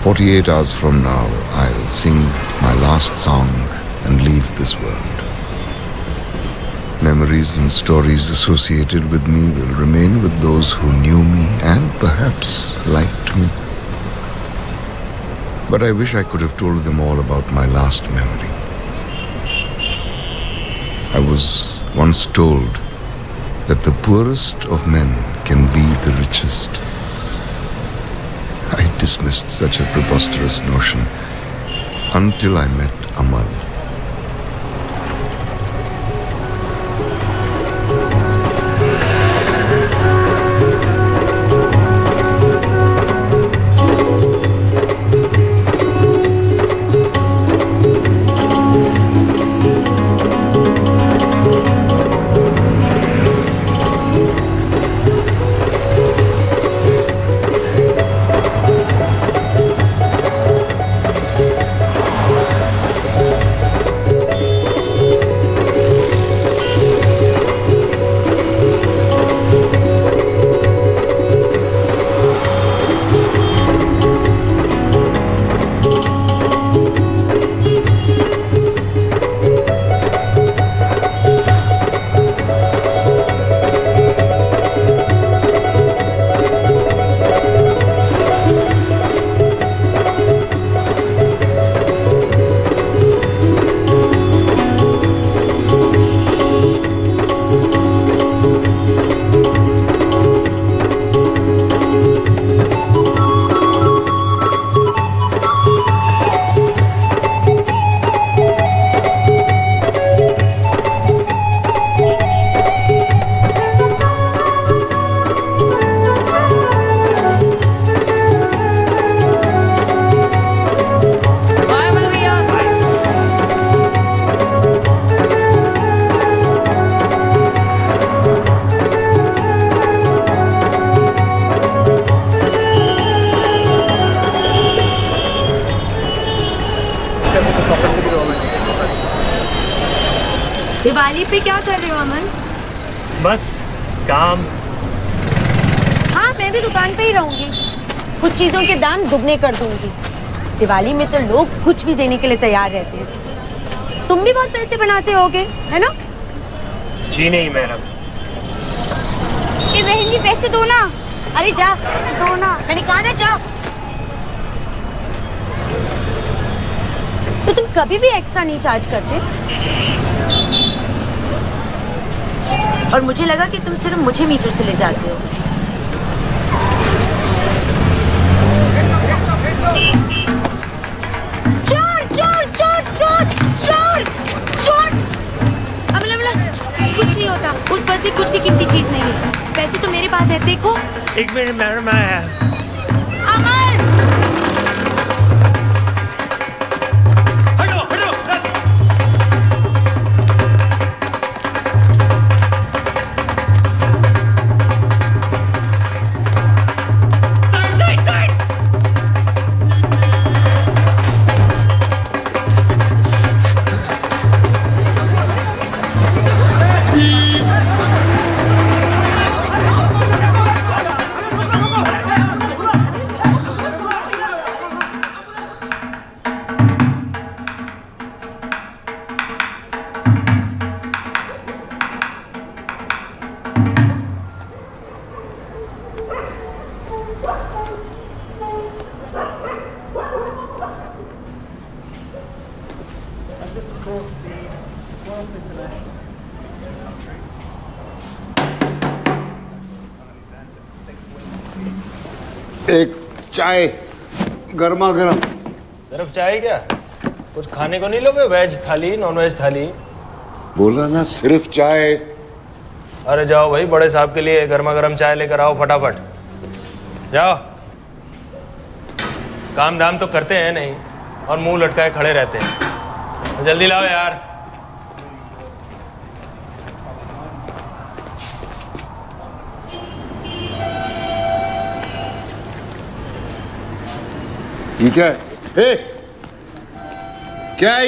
48 hours from now, I'll sing my last song and leave this world. Memories and stories associated with me will remain with those who knew me and perhaps liked me. But I wish I could have told them all about my last memory. I was once told that the poorest of men can be the richest. I dismissed such a preposterous notion until I met Amal. Diwali पे क्या कर रहे हो अमन? बस काम। हाँ, मैं भी दुकान पे ही रहूंगी। कुछ चीजों के दाम दुगने कर दूंगी। दिवाली में तो लोग कुछ भी देने के लिए तैयार रहते हैं। तुम भी बहुत पैसे बनाते होगे, है ना? जी नहीं मैडम। ये बहन जी पैसे दो ना। अरे जा, दो ना। मैंने कहा ना जाओ। तो तुम कभी भी एक्स्ट्रा नहीं चार्ज करते? और मुझे लगा कि तुम सिर्फ मुझे मीटर से ले जाते हो। चोर चोर चोर चोर चोर चोर। अमला अमला, कुछ नहीं होता। उस पास भी कुछ भी कीमती चीज नहीं है। पैसे तो मेरे पास है, देखो। एक मिनट मैडम, आया। एक चाय गर्मा गर्म। सिर्फ चाय क्या? कुछ खाने को नहीं लोगे? वेज थाली, नॉन वेज थाली? बोला ना सिर्फ चाय। अरे जाओ भाई, बड़े साहब के लिए गर्मा गर्म चाय लेकर आओ फटाफट। जाओ। काम धाम तो करते हैं नहीं और मुंह लटकाए खड़े रहते हैं। जल्दी लाओ यार। ये क्या है? क्या है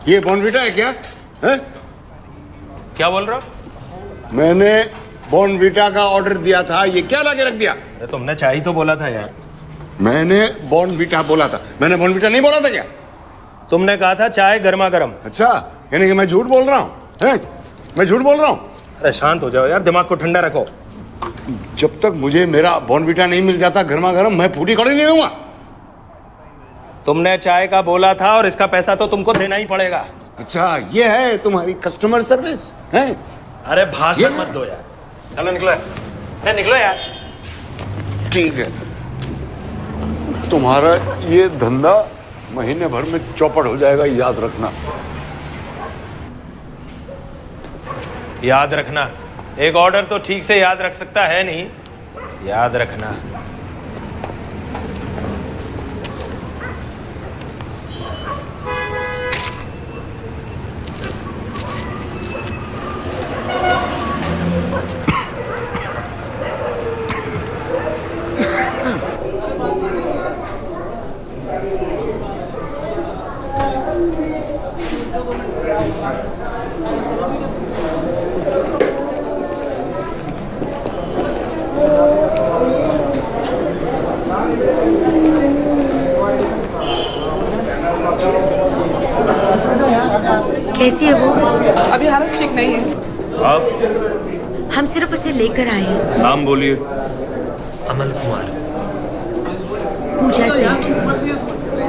ये बॉर्नविटा है क्या? है? क्या बोल रहा? मैंने बॉर्नविटा का ऑर्डर दिया था, ये क्या लाके रख दिया? अरे तुमने चाय तो बोला था यार। मैंने बॉर्नवीटा बोला था, मैंने बॉर्नवीटा नहीं बोला था क्या? तुमने कहा था चाय गर्मा गर्म। अच्छा, यानी कि मैं झूठ बोल रहा हूँ? मैं झूठ बोल रहा हूँ? अरे शांत हो जाओ यार, दिमाग को ठंडा रखो। जब तक मुझे मेरा बॉर्नवीटा नहीं मिल जाता गर्मा गर्म, मैं फूटी कौड़ी नहीं दूंगा। तुमने चाय का बोला था और इसका पैसा तो तुमको देना ही पड़ेगा। अच्छा, ये है तुम्हारी कस्टमर सर्विस है? अरे भाषण मत दो यार, चलो निकलो यार, निकलो यार। ठीक है, तुम्हारा ये धंधा महीने भर में चौपट हो जाएगा, याद रखना। याद रखना? एक ऑर्डर तो ठीक से याद रख सकता है नहीं, याद रखना। कैसी है वो? अभी हालत ठीक नहीं है। आप? हम सिर्फ उसे लेकर आए हैं। नाम बोलिए। अमल कुमार। पूजा सेठ।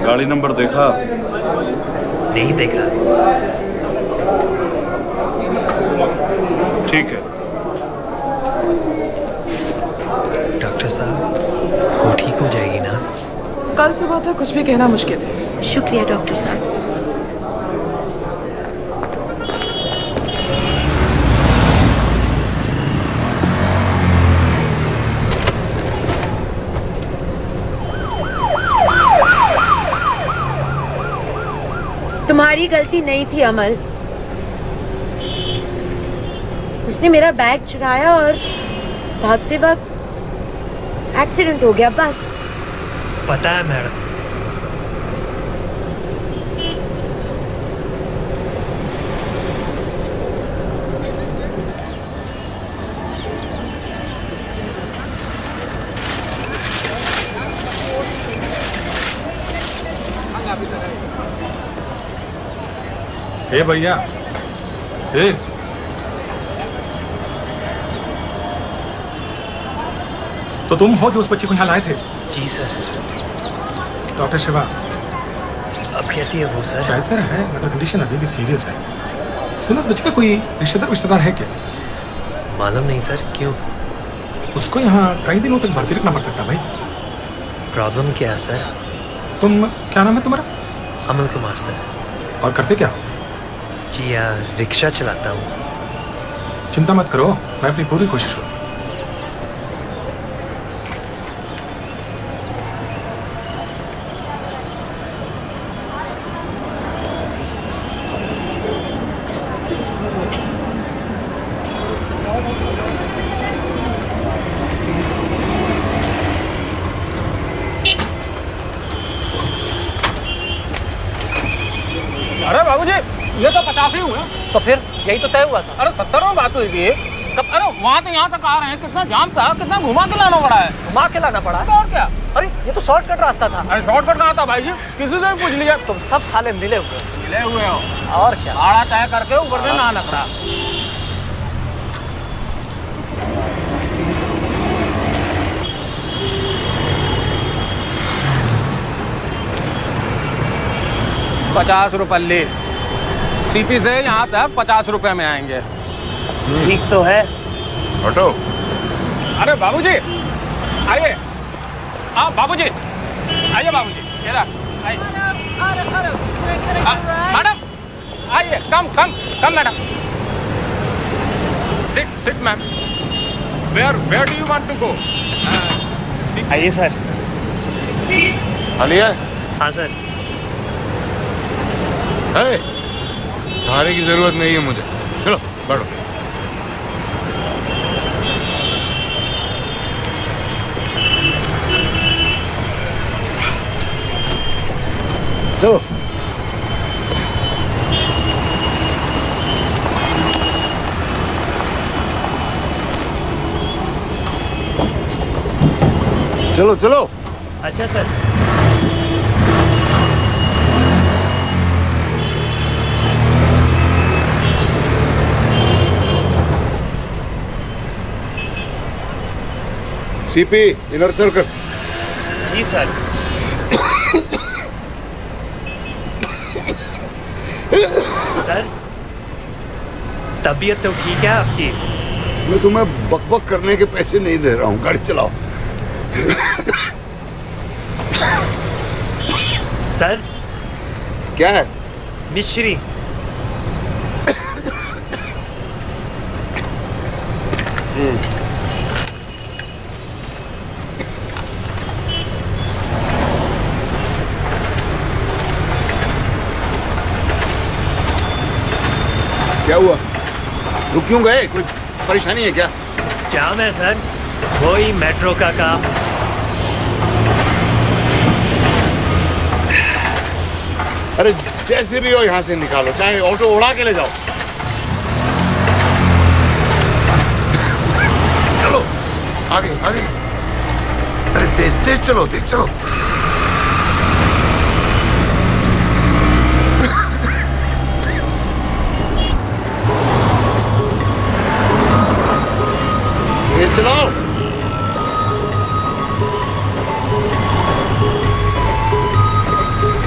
गाड़ी नंबर देखा? नहीं देखा। ठीक है। डॉक्टर साहब, वो ठीक हो जाएगी ना? कल सुबह तक कुछ भी कहना मुश्किल है। शुक्रिया डॉक्टर साहब। तुम्हारी गलती नहीं थी अमल। उसने मेरा बैग चुराया और भागते वक्त एक्सीडेंट हो गया, बस। पता है मैडम। ए भैया, ए तो तुम हो जो उस बच्चे को यहाँ लाए थे? जी सर। डॉक्टर शिवा, अब कैसी है वो सर? बेहतर है, मगर कंडीशन अभी भी सीरियस है। सुनो, उस बच्चे का कोई रिश्तेदार है क्या? मालूम नहीं सर, क्यों? उसको यहाँ कई दिनों तक भर्ती रखना पड़ सकता भाई। प्रॉब्लम क्या है सर? तुम, क्या नाम है तुम्हारा? अमल कुमार सर। और करते क्या हो? जी यार, रिक्शा चलाता हूँ। चिंता मत करो, मैं अपनी पूरी कोशिश करूँगा। अरे बाबूजी, ये तो 50 ही हुए। तो फिर यही तो तय हुआ था। अरे 70 में बात हुई थी। कब? अरे वहाँ से यहाँ तक आ रहे हैं, कितना जाम था, कितना घुमा के लाना पड़ा है। घुमा के लाना पड़ा है? तो और क्या? अरे ये तो शॉर्टकट रास्ता था। अरे शॉर्टकट कहाँ था भाई जी, किसी से भी पूछ लिया। तुम सब साले मिले हुए हो। और क्या? आड़ा तय करके ऊपर से ना नखरा। ₹50 सीपी से यहाँ तक 50 रुपए में आएंगे। ठीक तो है। हटो। अरे बाबूजी आइए। हाँ बाबूजी आइए, बाबूजी आइए। मैडम आइए, come madam. Sit ma'am. Where do you want to go? आइए सर। आलिया? हाँ सर। सहारे की जरूरत नहीं है मुझे, चलो बैठो। चलो। चलो चलो, अच्छा सर। CP inner circle. जी सर। सर तबीयत तो ठीक है आपकी? मैं तुम्हें बकबक करने के पैसे नहीं दे रहा हूँ, गाड़ी चलाओ। सर क्या है? मिश्री। क्या हुआ? रुक क्यों गए? कोई परेशानी है क्या? जाम है सर, वही मेट्रो का काम। अरे जैसे भी हो यहाँ से निकालो, चाहे ऑटो उड़ा के ले जाओ। चलो आगे आगे। अरे तेज तेज चलो, तेज चलो। तेज चलाओ।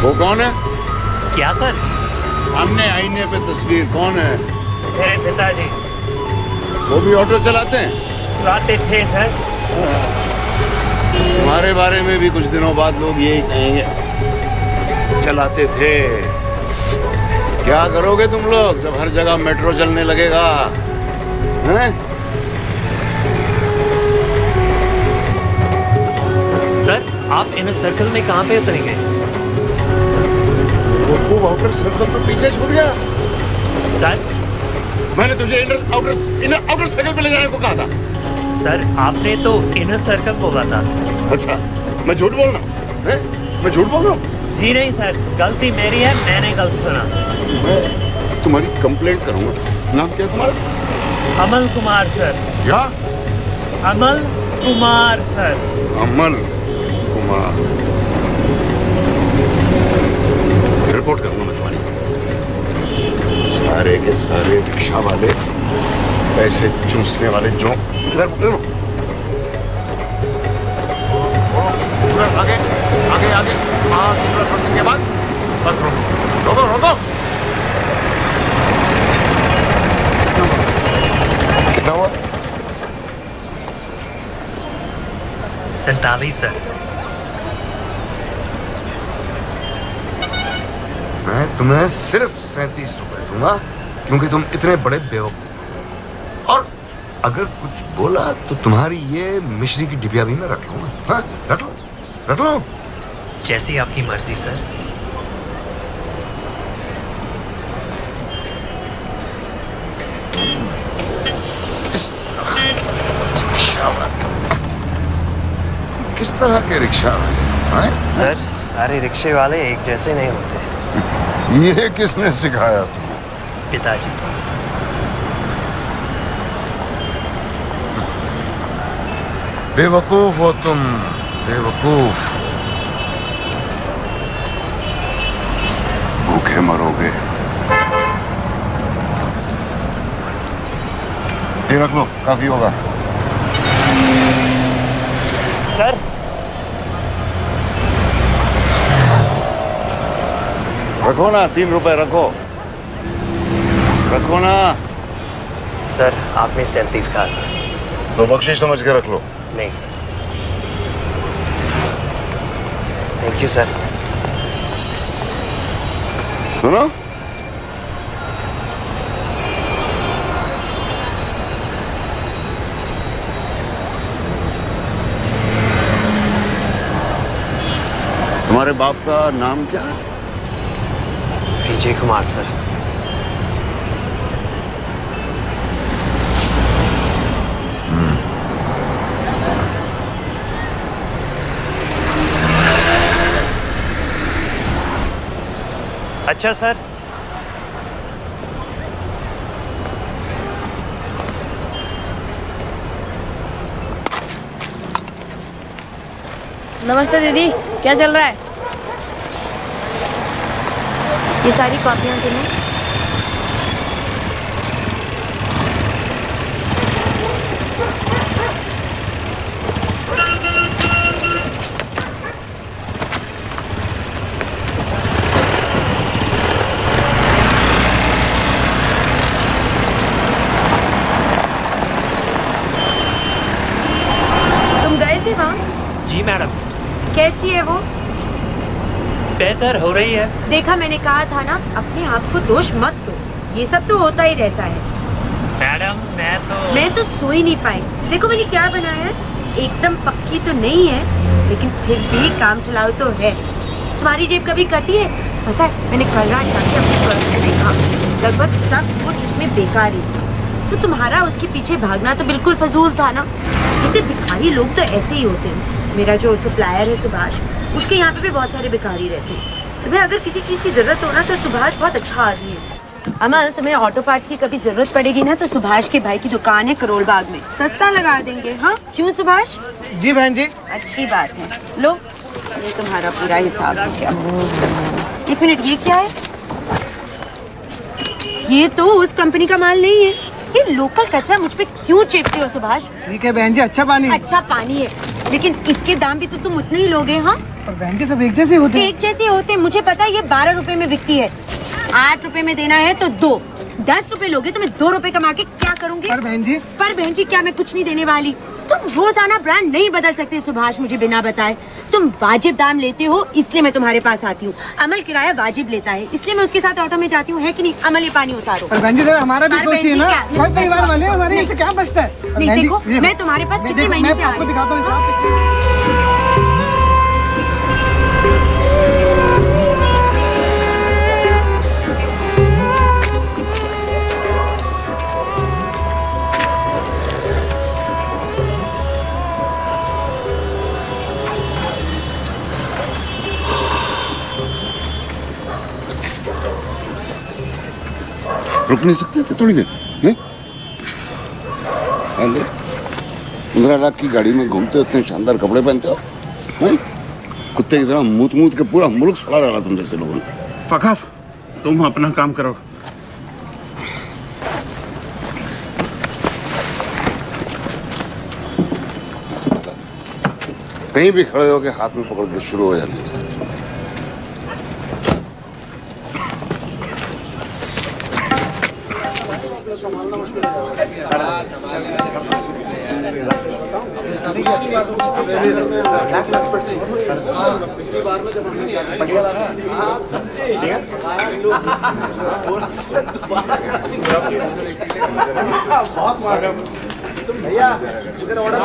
वो कौन है? क्या सर? सामने आईने पे तस्वीर कौन है? मेरे पिताजी। वो भी ऑटो चलाते हैं? चलाते थे सर। तुम्हारे बारे में भी कुछ दिनों बाद लोग यही कहेंगे, चलाते थे। क्या करोगे तुम लोग जब हर जगह मेट्रो चलने लगेगा? हैं? सर आप इनर सर्कल में कहाँ पे उतरेंगे? वो आउटर सर्कल तो पीछे छूट गया। सर मैंने तुझे इनर आउटर सर्कल पे ले जाने को कहा था। सर आपने तो इनर सर्कल बोला था। अच्छा मैं झूठ बोल रहा हूँ? मैं झूठ बोल रहा हूँ? जी नहीं सर, गलती मेरी है, मैंने गलत सुना। मैं तुम्हारी कंप्लेंट करूंगा। नाम क्या तुम्हारा? अमल कुमार सर। क्या? अमल कुमार सर। अमल कुमार। रिपोर्ट करूंगा मैं तुम्हारी। सारे के सारे रिक्शा वाले, पैसे चूसने वाले जो इधर आगे आगे आगे। हाँ क्रॉसिंग के बाद बस रोको रोको रोको। कितना हुआ? 47 सर। मैं तुम्हें सिर्फ 37 रुपए दूंगा क्योंकि तुम इतने बड़े बेवकूफ हो। और अगर कुछ बोला तो तुम्हारी ये मिश्री की डिबिया भी मैं रख लूंगा। हाँ रख लो रख लो। जैसी आपकी मर्जी सर। किस तरह के रिक्शा वाले? सर सारे रिक्शे वाले एक जैसे नहीं होते। ये किसने सिखाया तुम्हें? पिताजी। बेवकूफ हो तुम, बेवकूफ। भूखे मरोगे। ये रख लो, काफी होगा। सर रखो ना, 3 रुपए रखो। रखो ना। सर आपने 37 कहा था। तो बख्शिश समझ के रख लो। नहीं सर। Thank you sir. सुनो, तुम्हारे बाप का नाम क्या है? विजय कुमार सर। अच्छा सर। नमस्ते दीदी, क्या चल रहा है? ये सारी कॉपियां गिनो। तुम गए थे वहाँ? जी मैडम। कैसी है वो? बेहतर हो रही है। देखा, मैंने कहा था ना, अपने आप को दोष मत दो, ये सब तो होता ही रहता है। मैडम मैं तो सो ही नहीं पाई। देखो मैंने क्या बनाया है, एकदम पक्की तो नहीं है लेकिन फिर भी काम चलाओ तो है। तुम्हारी जेब कभी कटी है? पता है, मैंने कल रात जाके अपने पर्स में देखा, लगभग सब कुछ उसमें बेकार ही था। तो तुम्हारा उसके पीछे भागना तो बिल्कुल फजूल था ना। ऐसे भिखारी लोग तो ऐसे ही होते हैं। मेरा जो सप्लायर है सुभाष, उसके यहाँ पे भी बहुत सारे भिखारी रहते हैं। तुम्हें अगर किसी चीज़ की जरूरत हो ना तो सुभाष बहुत अच्छा आदमी है। अमल, तुम्हें ऑटो पार्ट्स की कभी जरूरत पड़ेगी ना तो सुभाष के भाई की दुकान है करोल बाग में, सस्ता लगा देंगे। हाँ क्यों सुभाष? जी बहन जी। अच्छी बात है। लो, ये तुम्हारा पूरा हिसाब हो गया। एक मिनट, ये क्या है? ये तो उस कंपनी का माल नहीं है। ये लोकल कचरा मुझ पे क्यों चेपते हो सुभाष? ठीक है बहन जी, अच्छा पानी। अच्छा पानी है, लेकिन इसके दाम भी तो तुम उतने ही लोगे। हाँ पर बहन जी सब एक जैसे होते हैं। एक जैसे होते हैं, मुझे पता है। ये 12 रुपए में बिकती है, 8 रुपए में देना है तो 2, 10 रुपए लोगे तो मैं 2 रुपए कमा के क्या करूंगी? पर बहन जी क्या मैं कुछ नहीं देने वाली? तुम रोजाना ब्रांड नहीं बदल सकते सुभाष, मुझे बिना बताए। तुम वाजिब दाम लेते हो इसलिए मैं तुम्हारे पास आती हूँ। अमल किराया वाजिब लेता है इसलिए मैं उसके साथ ऑटो में जाती हूँ, है कि नहीं? अमल, ये पानी उतारो। पर बहन जी हमारा भी सोचिए ना, बहुत परिवार वाले हमारे यहाँ से क्या बचता है? नहीं देखो, मैं तुम्हारे पास कितने महीने से आपको दिखाता हूँ। रुक नहीं सकते थे थोड़ी देर? 15 लाख की गाड़ी में घूमते हो, इतने शानदार कपड़े पहनते हो, कुत्ते की तरह मूत के पूरा मुल्क सड़ा रहा तुम जैसे लोगों ने। फकाफ, तुम अपना काम करो। कहीं भी खड़े होके हाथ में पकड़ के शुरू हो जाते हैं। भैया इधर ऑर्डर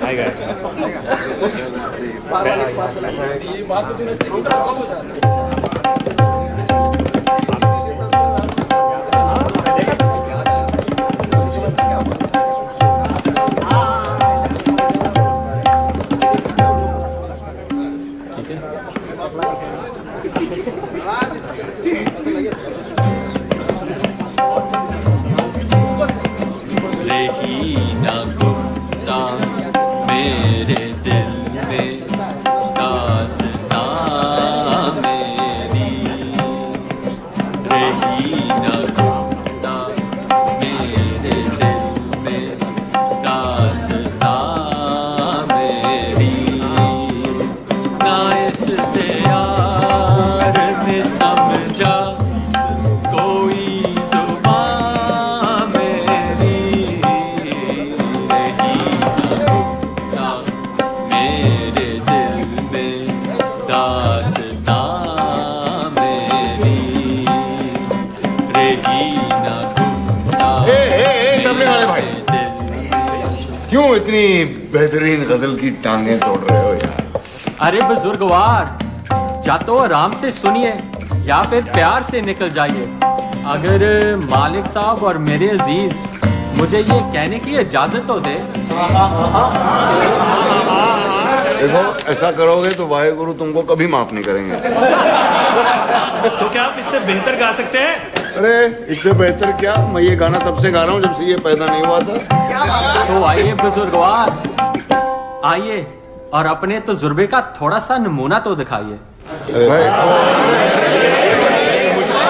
आएगा। ये बात तो तूने सही कहा। क्यों इतनी बेहतरीन गजल की टांगें तोड़ रहे हो यार? अरे बुजुर्गवार, या तो आराम से सुनिए या फिर प्यार से निकल जाइए। अगर मालिक साहब और मेरे अजीज मुझे ये कहने की इजाजत तो दे। देखो, ऐसा करोगे तो वाहेगुरु तुमको कभी माफ नहीं करेंगे। तो क्या आप इससे बेहतर गा सकते हैं? अरे इससे बेहतर क्या, मैं ये गाना तब से गा रहा हूँ जब से ये पैदा नहीं हुआ था। तो आइए बुजुर्गवार, आइए और अपने तजुर्बे का थोड़ा सा नमूना तो दिखाइए।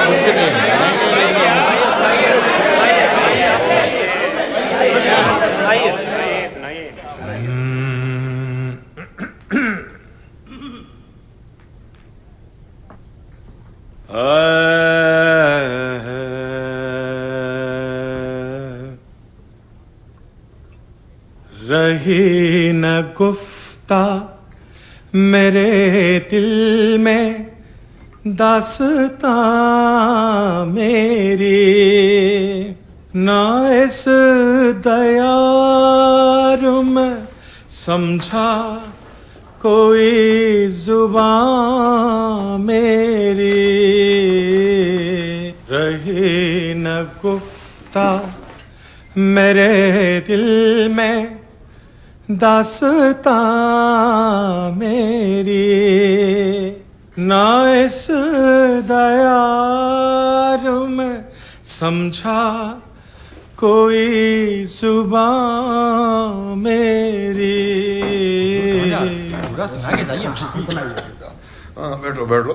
मुझसे नहीं। रही न गुफ्ता मेरे दिल में दास्तां मेरी, ना इस दयार में समझा कोई जुबान मेरी। रही न गुफ्ता मेरे दिल में दास्तां मेरी, ना इस दयार में समझा कोई जुबान मेरी। पूरा सुना के जाइए। हाँ बैठो बैठो।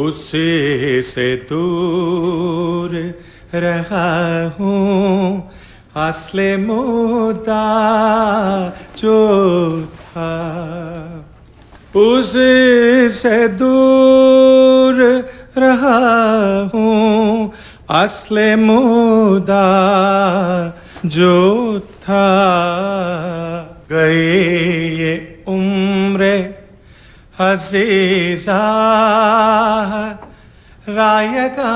उसी से दूर रहा हूँ असले मुद्दा जो था, उसी से दूर रहा हूँ असले मुद्दा जो था। गई ये उम्रे अज़ीज़ा रायगा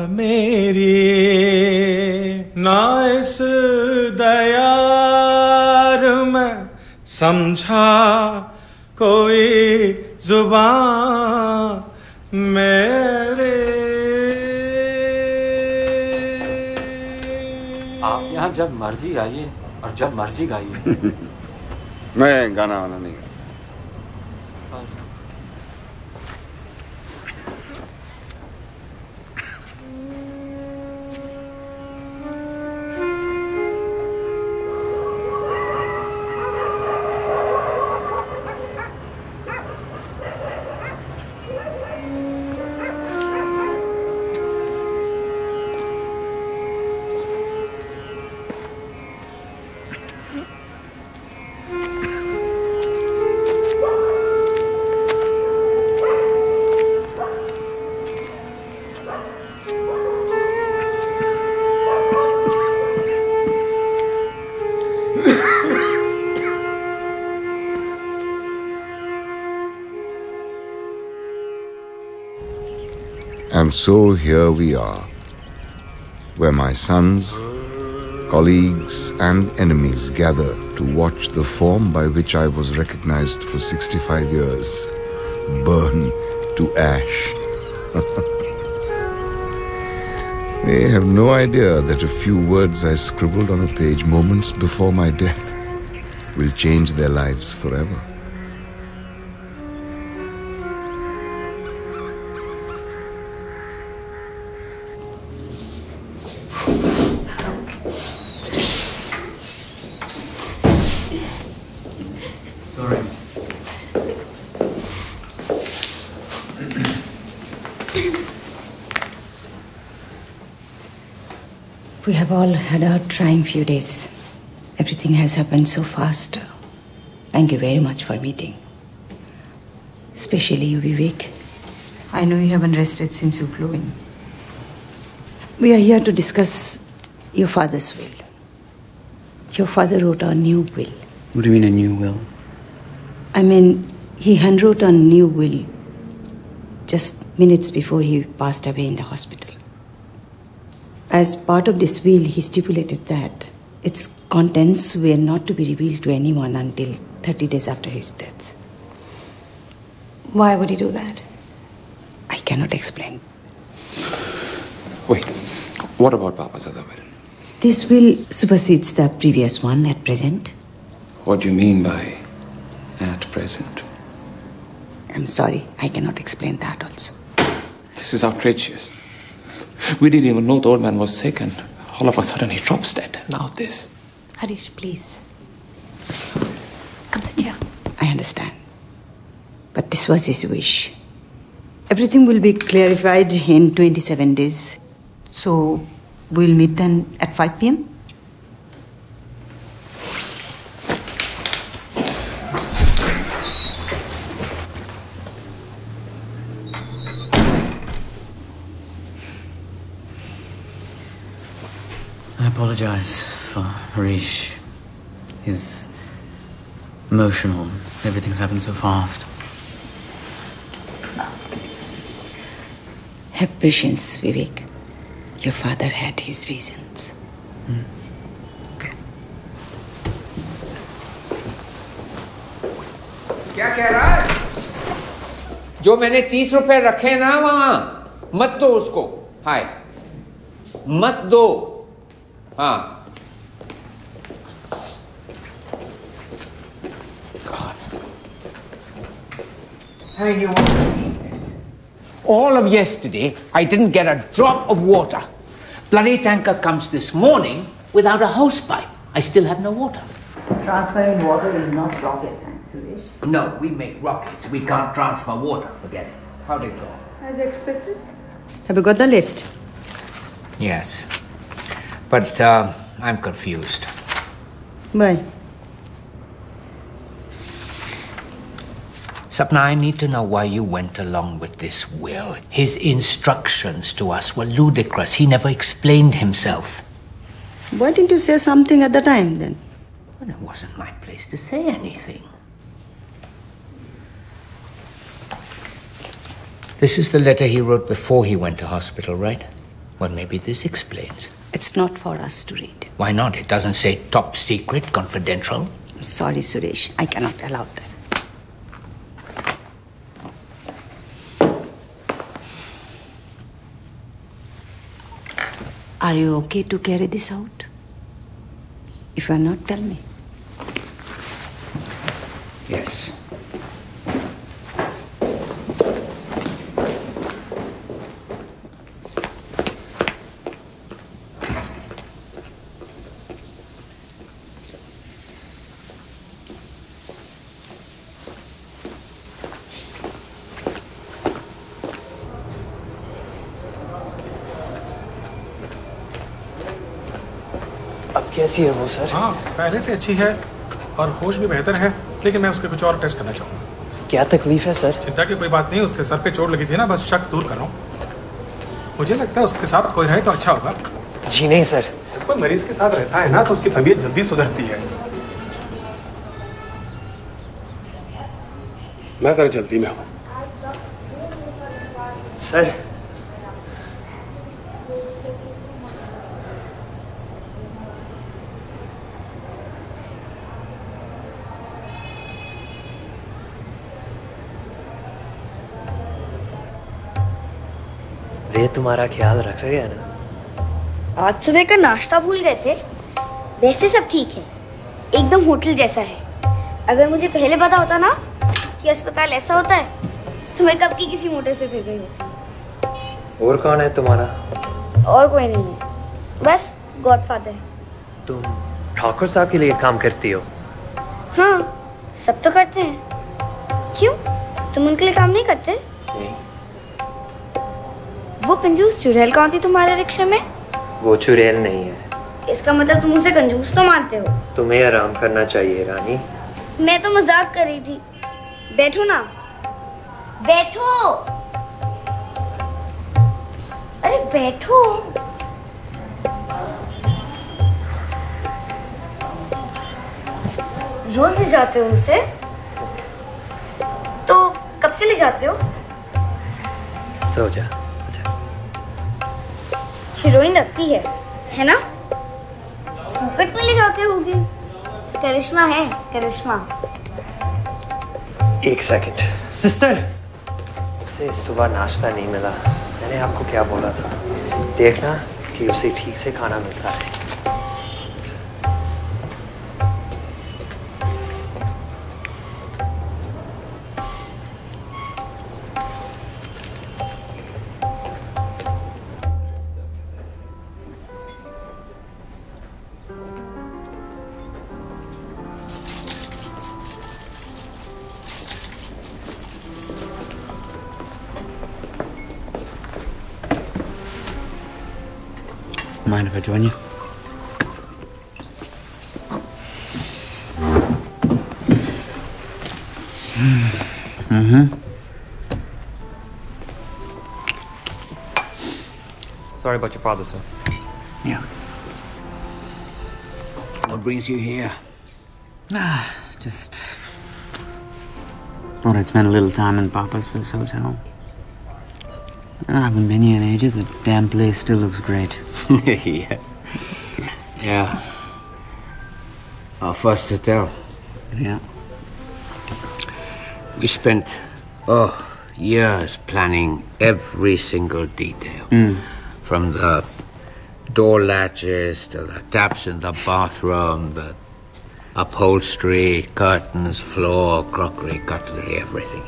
मेरी, ना इस दयार में समझा कोई जुबान मेरे। आप यहाँ जब मर्जी आइए और जब मर्जी गाइए। मैं गाना वाना नहीं। And so here we are, where my sons, colleagues and enemies gather to watch the form by which I was recognized for 65 years burn to ash. They have no idea that a few words I scribbled on a page moments before my death will change their lives forever. Sorry. We have all had a trying few days. Everything has happened so fast. Thank you very much for meeting. Especially you, Vivek. I know you haven't rested since you flew in. We are here to discuss your father's will. Your father wrote a new will. What do you mean a new will? I mean, he handwrote a new will just minutes before he passed away in the hospital. As part of this will, he stipulated that its contents were not to be revealed to anyone until 30 days after his death. Why would he do that? I cannot explain. Wait, what about Papa's other will? This will supersedes the previous one at present. What do you mean by at present? I'm sorry, I cannot explain that also. This is outrageous. We didn't even know the old man was sick, and All of a sudden he drops dead. Now this. Harish, please. Come sit here. I understand. But this was his wish. Everything will be clarified in 27 days. So, we'll meet then at 5 p.m.? I apologize for Harish. He's emotional. Everything's happened so fast. Have patience, Vivek. Your father had his reasons. क्या कह रहा है? जो मैंने 30 रुपए रखे ना वहां, मत दो उसको। हाय, मत दो। हाँ। All of yesterday, I didn't get a drop of water. Bloody tanker comes this morning without a hose pipe. I still have no water. Transferring water is not rocket science, Suresh. No, we make rockets. We can't transfer water. Forget it. How'd it go? As expected. Have you got the list? Yes. But I'm confused. Why? Sapna, I need to know why you went along with this will. His instructions to us were ludicrous. He never explained himself. Why didn't you say something at the time then? Well, it wasn't my place to say anything. This is the letter he wrote before he went to hospital, right? Well, maybe this explains. It's not for us to read. Why not? It doesn't say top secret, confidential. Sorry, Suresh. I cannot allow that. Are you okay to carry this out? If you are not, tell me. Yes. अब कैसी है वो sir? हाँ, पहले से अच्छी है और होश भी बेहतर है, लेकिन मैं उसके कुछ और टेस्ट करना चाहूँगा। क्या तकलीफ है सर? चिंता की कोई बात नहीं, उसके सर पे चोट लगी थी ना, बस शक दूर कर रहा हूँ। मुझे लगता है उसके साथ कोई रहे तो अच्छा होगा। जी नहीं सर। कोई मरीज के साथ रहता है ना तो उसकी तबीयत जल्दी सुधरती है। मैं जरा जल्दी में हूँ। सर वे तुम्हारा ख्याल रख रहे हैं ना? आज सुबह का नाश्ता भूल गए थे। वैसे सब ठीक है, एकदम होटल जैसा है। अगर मुझे पहले पता होता ना कि अस्पताल ऐसा होता है तो मैं कब की किसी मोटर से फिर गई होती। और कौन है तुम्हारा? और कोई नहीं है, बस गॉडफादर। तुम ठाकुर साहब के लिए काम करती हो? हाँ, सब तो करते हैं। क्यों, तुम उनके लिए काम नहीं करते? नहीं। वो कंजूस चुड़ैल कौन थी तुम्हारे रिक्शे में? वो चुड़ैल नहीं है। इसका मतलब तुम उसे कंजूस तो मानते हो। तुम्हें आराम करना चाहिए रानी। मैं तो मजाक कर रही थी। बैठो ना, बैठो। अरे बैठो। रोज ले जाते हो उसे? तो कब से ले जाते हो? सो जा। हीरोइन लगती है ना? फुकट में ले जाते होगे। करिश्मा है, करिश्मा। एक सेकंड। सिस्टर, उसे सुबह नाश्ता नहीं मिला। मैंने आपको क्या बोला था? देखना कि उसे ठीक से खाना मिलता है। Mind if I join you? Sorry about your father, sir. Yeah. What brings you here? Just thought I'd spend a little time in Papa's for this hotel. I haven't been here in ages. The damn place still looks great. Yeah. Our first hotel. Yeah. We spent, years planning every single detail. From the door latches to the taps in the bathroom, the upholstery, curtains, floor, crockery, cutlery, everything.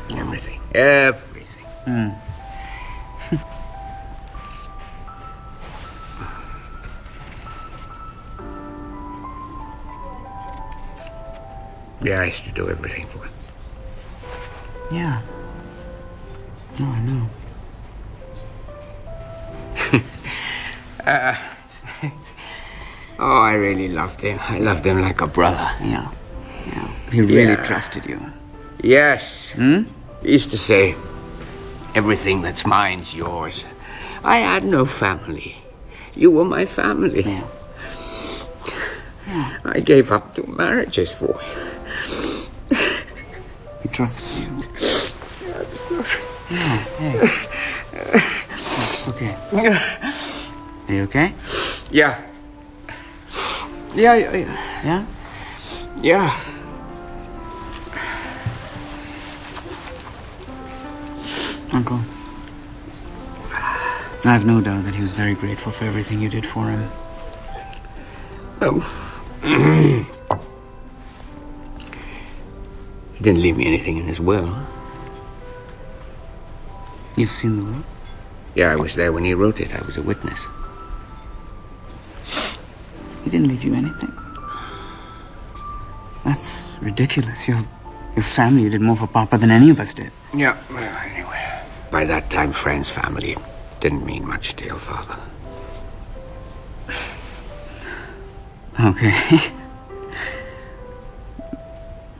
Yeah, I used to do everything for him. Yeah. No, I know. I really loved him. I loved him like a brother. Yeah. He really trusted you. Yes. He used to say, everything that's mine's yours. I had no family. You were my family. Yeah. I gave up 2 marriages for him. He trusted you. I'm sorry. Yeah, hey. It's okay. Are you okay? Yeah. Yeah? Yeah. Uncle, I have no doubt that he was very grateful for everything you did for him. He didn't leave me anything in his will. You've seen the will? Yeah, I was there when he wrote it. I was a witness. He didn't leave you anything. That's ridiculous. Your family did more for Papa than any of us did. Yeah, well, anyway. By that time, friends, family didn't mean much to your father. Okay.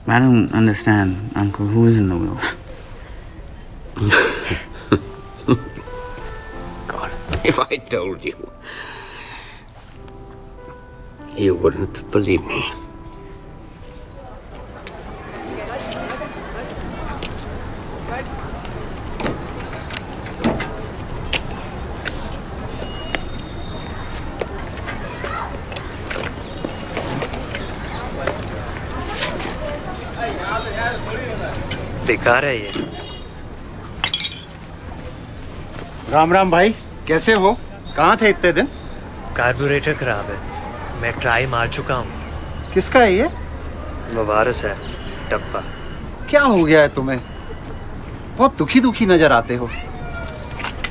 I don't understand, Uncle. Who is in the will? God, if I told you, you wouldn't believe me. बेकार है ये। राम राम भाई, कैसे हो? कहाँ थे इतने दिन? कार्बोरेटर खराब है, मैं ट्राई मार चुका हूँ। किसका है ये? वो वारस है, डब्बा। क्या हो गया है तुम्हें? बहुत दुखी दुखी नजर आते हो।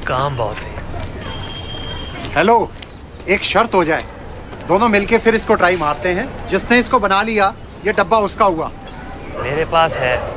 काम बहुत है। हेलो, एक शर्त हो जाए, दोनों मिलके फिर इसको ट्राई मारते हैं। जिसने इसको बना लिया, ये डब्बा उसका हुआ। मेरे पास है।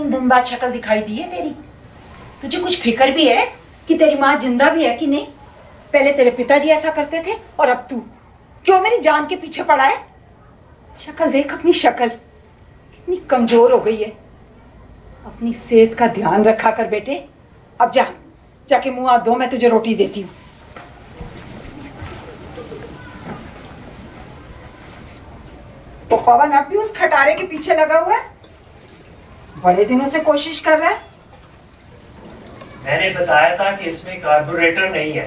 दिन बाद शक्ल दिखाई दी है तेरी। तुझे कुछ फिक्र भी है कि तेरी माँ जिंदा भी है कि नहीं? पहले तेरे पिताजी ऐसा करते थे और अब तू क्यों मेरी जान के पीछे पड़ा है? शक्ल देख अपनी शक्ल, कितनी कमजोर हो गई है। अपनी सेहत का ध्यान रखा कर बेटे। अब जाके मुंह हाथ धो, मैं तुझे रोटी देती हूँ। तो पवन अब भी उस खटारे के पीछे लगा हुआ है, बड़े दिनों से कोशिश कर रहा है। मैंने बताया था कि इसमें कार्बोरेटर नहीं है।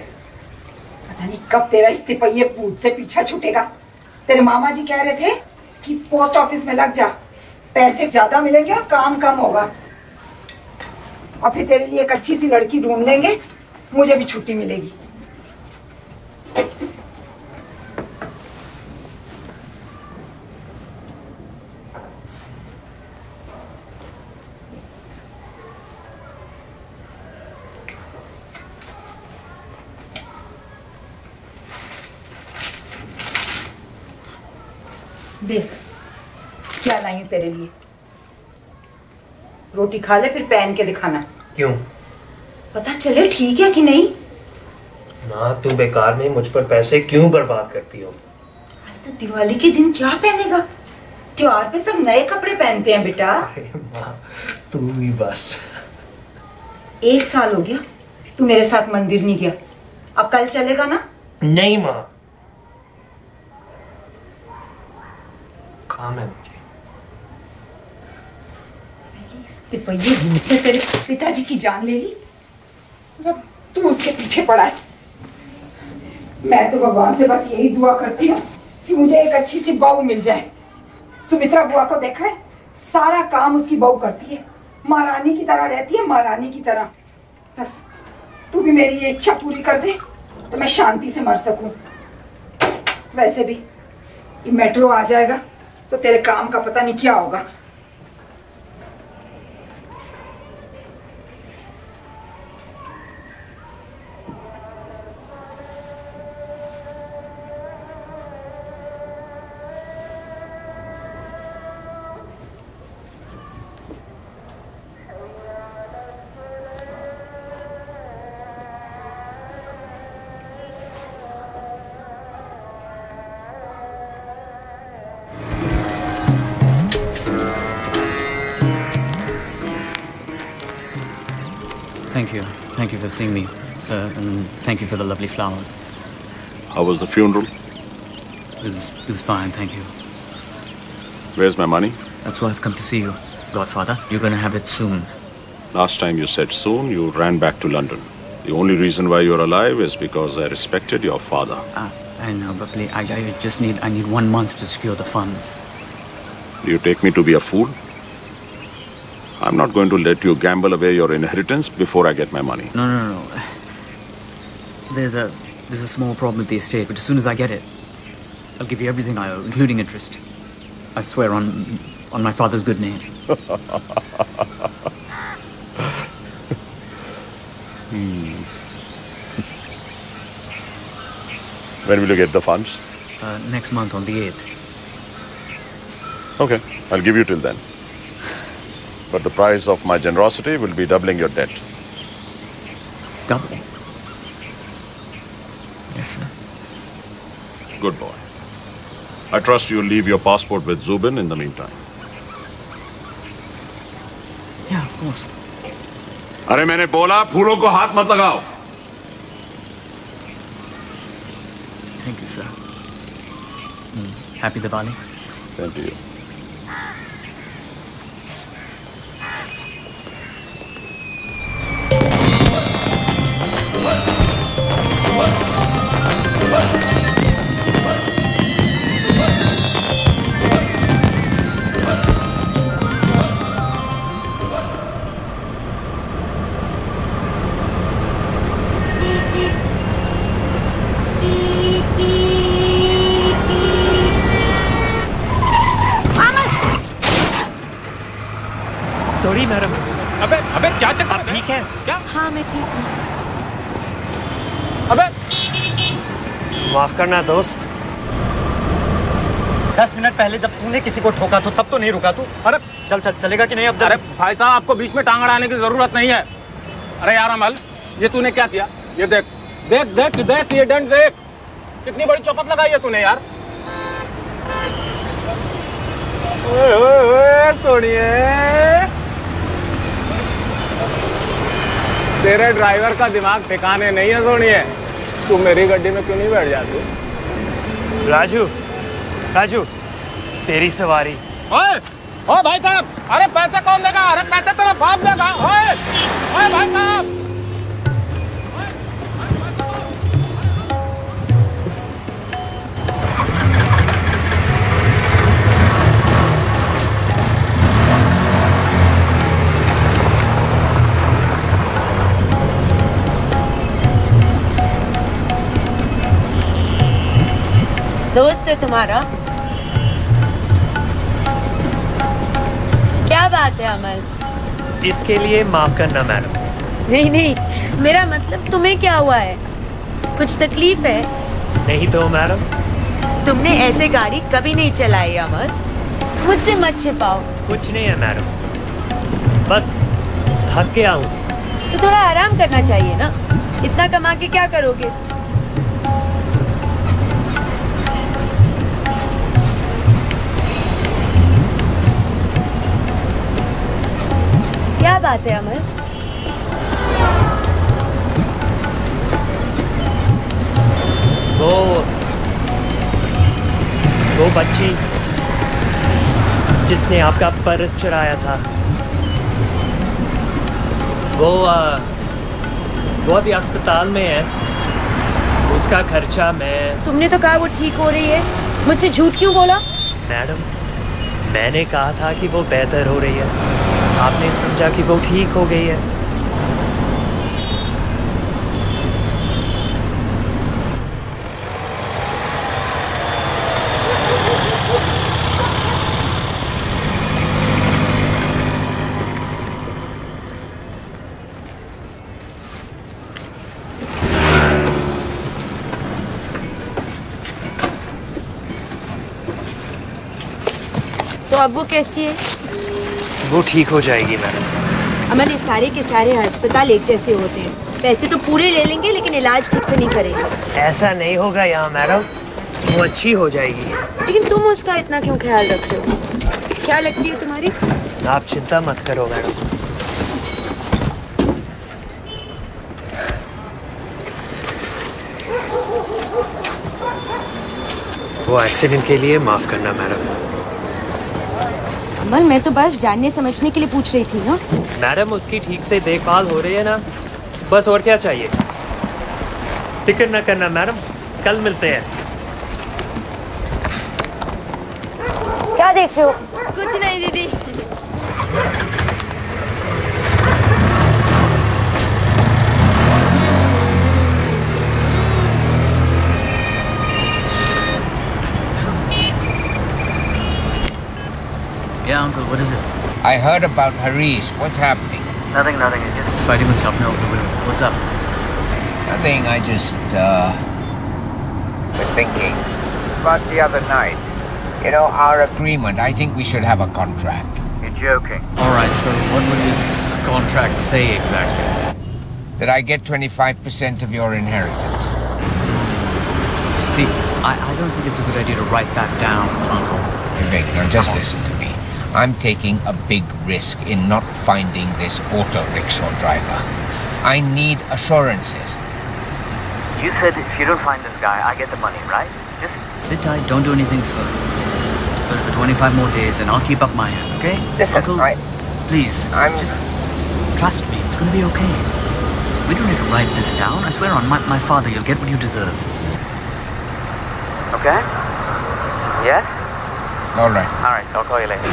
पता नहीं कब तेरा इस तिपैये पूत से पीछा छूटेगा। तेरे मामा जी कह रहे थे कि पोस्ट ऑफिस में लग जा, पैसे ज्यादा मिलेंगे और काम कम होगा। और फिर तेरे लिए एक अच्छी सी लड़की ढूंढ लेंगे, मुझे भी छुट्टी मिलेगी। देख क्या लाई हूं तेरे लिए। रोटी खा ले फिर पहन के दिखाना। क्यों? पता चले ठीक है कि नहीं। माँ तू बेकार में मुझ पर पैसे क्यों बर्बाद करती हो? तो दिवाली के दिन क्या पहनेगा? त्योहार पे सब नए कपड़े पहनते हैं बेटा। माँ तू भी बस। 1 साल हो गया तू मेरे साथ मंदिर नहीं गया, अब कल चलेगा ना? नहीं माँ, काम है मुझे। तिपैये भूत ने तेरे पिताजी की जान ले ली, अब तू उसके पीछे पड़ा है। मैं तो भगवान से बस यही दुआ करती हूँ कि मुझे एक अच्छी सी बहू मिल जाए। सुमित्रा बुआ को देखा है, सारा काम उसकी बहू करती है, महारानी की तरह रहती है, महारानी की तरह। बस तू भी मेरी ये इच्छा पूरी कर दे तो मैं शांति से मर सकूं। वैसे भी ये मेट्रो आ जाएगा तो तेरे काम का पता नहीं क्या होगा। Thank you for seeing me, sir, and thank you for the lovely flowers. How was the funeral? It was fine, thank you. Where's my money? That's why I've come to see you, Godfather. You're going to have it soon. Last time you said soon, you ran back to London. The only reason why you're alive is because I respected your father. I know, but please, I need 1 month to secure the funds. Do you take me to be a fool? I'm not going to let you gamble away your inheritance before I get my money. No. There's a small problem with the estate, but as soon as I get it, I'll give you everything I owe, including interest. I swear on my father's good name. When will you get the funds? Next month on the 8th. Okay, I'll give you till then. But the price of my generosity will be doubling your debt. Doubling? Yes, sir. Good boy. I trust you'll leave your passport with Zubin in the meantime. Yeah, of course. अरे मैंने बोला फूलों को हाथ मत लगाओ. Thank you, sir. Happy Diwali. Same to you. Sorry madam. अबे क्या चक्कर? आप ठीक हैं? क्या? हाँ मैं ठीक हूँ। अबे माफ करना दोस्त। 10 मिनट पहले जब तूने किसी को ठोका तो तब तो नहीं रुका तू? अरे चलेगा कि नहीं अब? अरे भाई साहब आपको बीच में टांग अड़ाने की जरूरत नहीं है। अरे यार अमल, ये तूने क्या किया? ये देख देख देख देख ये डंड देख, कितनी बड़ी चौपट लगाई है तूने यार। ओए सोनिए, तेरे ड्राइवर का दिमाग ठिकाने नहीं है सोनिए। तू मेरी गाड़ी में क्यों नहीं बैठ जाती? राजू तेरी सवारी। ओए ओ भाई साहब, अरे पैसे कौन देगा? अरे पैसे तेरा बाप देगा। ओए ओए भाई साहब, दोस्त है तुम्हारा? क्या बात है अमल? इसके लिए माफ करना मैडम। नहीं, मेरा मतलब तुम्हें क्या हुआ है? कुछ तकलीफ है? नहीं तो मैडम, तुमने ऐसे गाड़ी कभी नहीं चलाई अमर, मुझसे मत छिपाओ। कुछ नहीं है मैडम, बस थक गया हूँ। तो थोड़ा आराम करना चाहिए ना, इतना कमा के क्या करोगे? क्या बात है अमर? वो बच्ची जिसने आपका पर्स चुराया था, वो अभी अस्पताल में है। उसका खर्चा मैं। तुमने तो कहा वो ठीक हो रही है, मुझसे झूठ क्यों बोला? मैडम, मैंने कहा था कि वो बेहतर हो रही है, आपने समझा कि वो ठीक हो गई है। तो अब वो कैसी है? वो ठीक हो जाएगी मैडम। अमर, ये सारे के सारे अस्पताल एक जैसे होते हैं, पैसे तो पूरे ले लेंगे लेकिन इलाज ठीक से नहीं करेंगे। ऐसा नहीं होगा यहाँ मैडम, वो अच्छी हो जाएगी। लेकिन तुम उसका इतना क्यों ख्याल रखते हो? क्या लगती है तुम्हारी? आप चिंता मत करो मैडम। वो एक्सीडेंट के लिए माफ करना मैडम। अमर, मैं तो बस जानने समझने के लिए पूछ रही थी ना। मैडम, उसकी ठीक से देखभाल हो रही है ना, बस और क्या चाहिए। फिक्र न करना मैडम, कल मिलते हैं। क्या देख रहे हो? कुछ नहीं दीदी। Yeah, uncle, what is it? I heard about Harish. What's happening? Nothing. He's just fighting with Sapna over the will. What's up? Nothing. I just was thinking about the other night. You know, our agreement. I think we should have a contract. You're joking. All right, so what would this contract say exactly? That I get 25% of your inheritance. See, I don't think it's a good idea to write that down, uncle. Vivek, now just listen to me. I'm taking a big risk in not finding this auto rickshaw driver. I need assurances. You said if you don't find this guy, I get the money, right? Just sit tight, don't do anything further. But for 25 more days and I'll keep up my end, okay? Listen, uncle, please, just trust me, it's gonna be okay. We don't need to write this down. I swear on my father, you'll get what you deserve. okay? Yes? All right. All right, I'll call you later.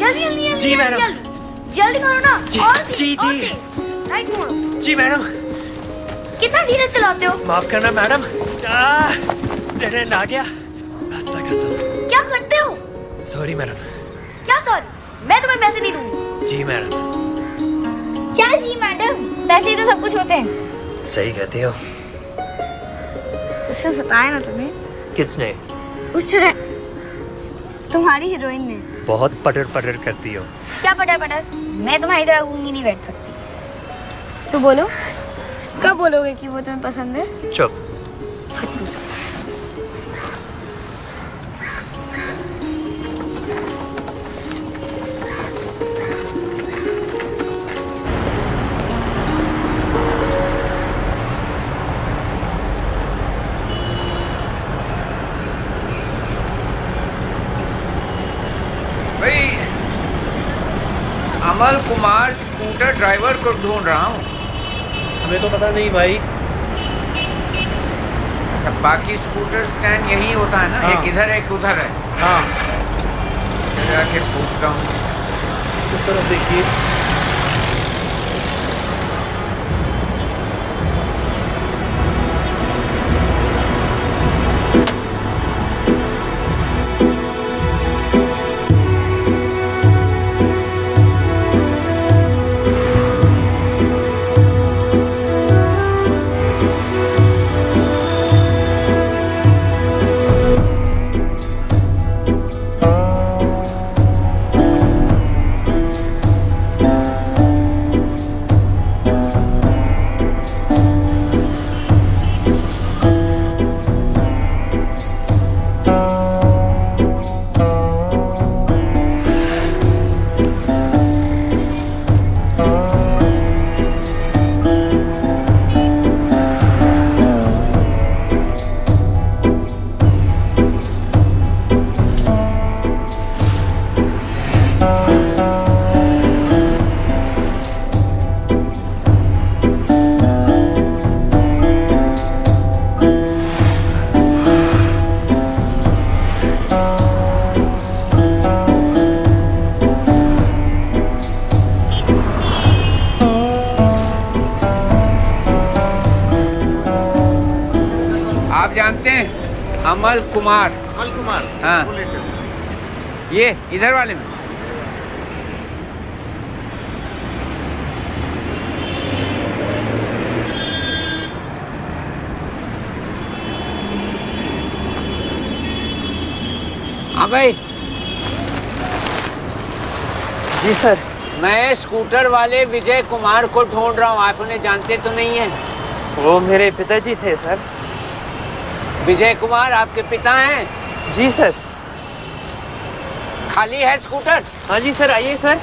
जल्दी जी madam. जल्दी करो ना। और जी right मोड़ो। जी madam. कितना धीरे चलाते हो? माफ करना मैडम, डेड एंड आ गया, रास्ता खत्म। क्या करते हो? Sorry madam. क्या सॉरी? मैं तुम्हें पैसे नहीं दूंगी। जी मैडम। क्या जी मैडम? पैसे ही तो सब कुछ होते हैं। सही कहते हो। उसने सताया ना तुम्हें? किसने? उस चुड़ैल, तुम्हारी हीरोइन ने। बहुत पटर पटर करती हो। क्या पटर पटर? मैं तुम्हारी तरह गूंगी नहीं बैठ सकती। तो बोलो, कब बोलोगे कि वो तुम्हें पसंद है? चुप। खटूस। अमल कुमार स्कूटर ड्राइवर को ढूंढ रहा हूँ। हमें तो पता नहीं भाई। अच्छा, बाकी स्कूटर स्टैंड यही होता है ना? हाँ। एक इधर एक उधर है। हाँ, जाके पूछता हूँ। किस तरफ देखिए। आप जानते हैं अमल कुमार? अमल कुमार? हाँ, ये इधर वाले में। हाँ भाई। जी सर। मैं स्कूटर वाले विजय कुमार को ढूंढ रहा हूँ, आप उन्हें जानते तो नहीं है? वो मेरे पिताजी थे सर। विजय कुमार आपके पिता हैं? जी सर। खाली है स्कूटर? हाँ जी सर, आइए सर।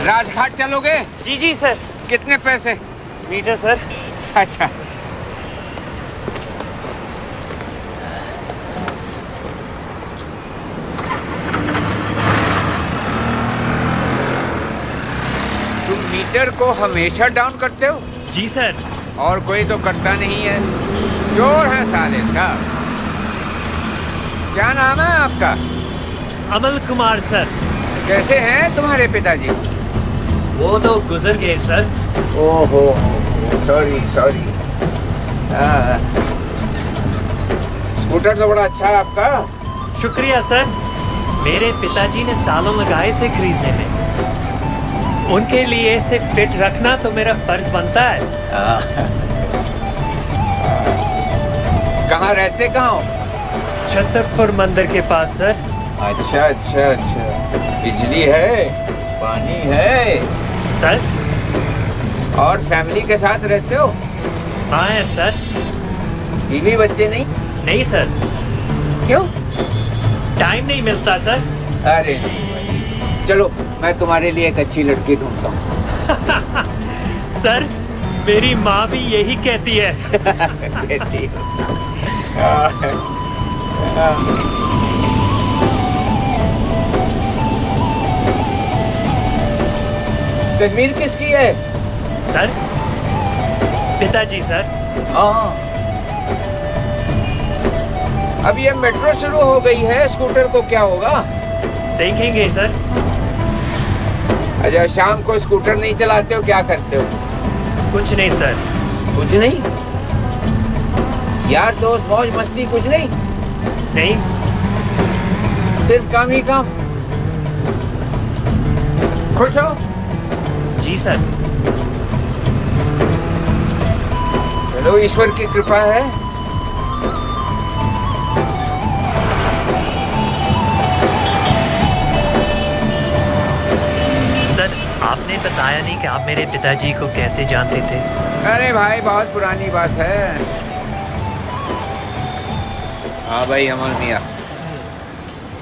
राजघाट चलोगे? जी जी सर। कितने पैसे? Meter sir. अच्छा। तुम मीटर को हमेशा डाउन करते हो? जी सर। और कोई तो करता नहीं है, चोर है साले साहब। क्या नाम है आपका? अमल कुमार सर। कैसे हैं तुम्हारे पिताजी? वो तो गुजर गए सर। ओहो, सॉरी सॉरी। स्कूटर तो बड़ा अच्छा है आपका। शुक्रिया सर। मेरे पिताजी ने सालों लगाए इसे खरीदने में। उनके लिए इसे फिट रखना तो मेरा फर्ज बनता है। कहाँ रहते कहाँ हो? छतरपुर मंदिर के पास सर। अच्छा अच्छा अच्छा। बिजली है, पानी है सर? और फैमिली के साथ रहते हो? हाँ है सर। बीवी बच्चे नहीं? नहीं सर। क्यों? टाइम नहीं मिलता सर। अरे नहीं, चलो मैं तुम्हारे लिए एक अच्छी लड़की ढूंढता हूँ। सर, मेरी माँ भी यही कहती है। कहती है। तस्वीर किसकी है? सर, पिताजी सर। हाँ। अब ये मेट्रो शुरू हो गई है, स्कूटर को क्या होगा? देखेंगे सर। अच्छा, शाम को स्कूटर नहीं चलाते हो, क्या करते हो? कुछ नहीं सर। कुछ नहीं? यार दोस्त मौज मस्ती कुछ नहीं? नहीं। सिर्फ काम ही काम? खुश हो? जी सर। चलो, ईश्वर की कृपा है। सर, आपने बताया नहीं कि आप मेरे पिताजी को कैसे जानते थे? अरे भाई, बहुत पुरानी बात है। हाँ भाई अमल मियाँ,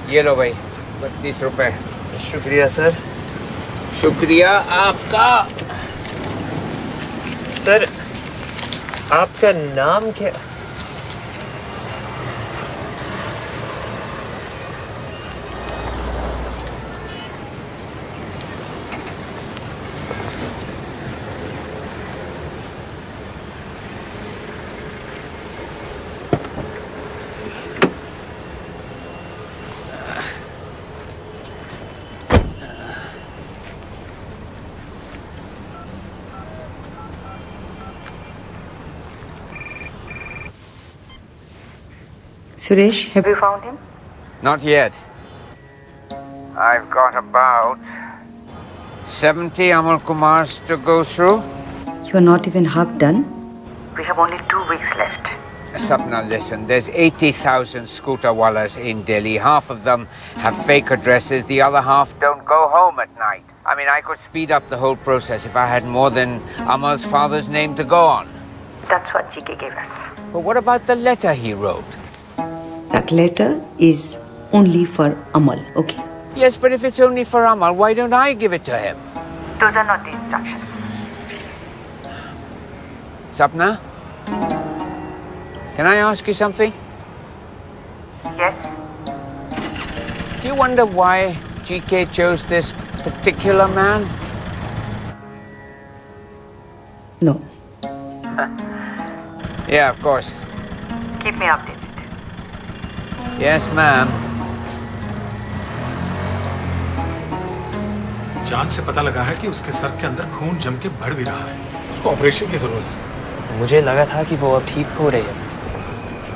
ये लो भाई 32 रुपए। शुक्रिया सर। शुक्रिया आपका। सर, आपका नाम क्या? Suresh, have you found him? Not yet. I've got about 70 Amal Kumars to go through. You are not even half done? We have only 2 weeks left. Sapna, listen, there's 80,000 scooter wallahs in Delhi. Half of them have fake addresses, the other half don't go home at night. I mean, I could speed up the whole process if I had more than Amal's father's name to go on. That's what GK gave us. But what about the letter he wrote? That letter is only for Amal, okay? Yes, but if it's only for Amal, why don't I give it to him? Those are not the instructions. Sapna? Can I ask you something? Yes? Do you wonder why GK chose this particular man? No. Yeah, of course. Keep me updated. Yes, ma'am. जांच से पता लगा है कि उसके sir के अंदर खून जम के बढ़ भी रहा है। उसको ऑपरेशन की जरूरत है। मुझे लगा था कि वो अब ठीक हो रही है।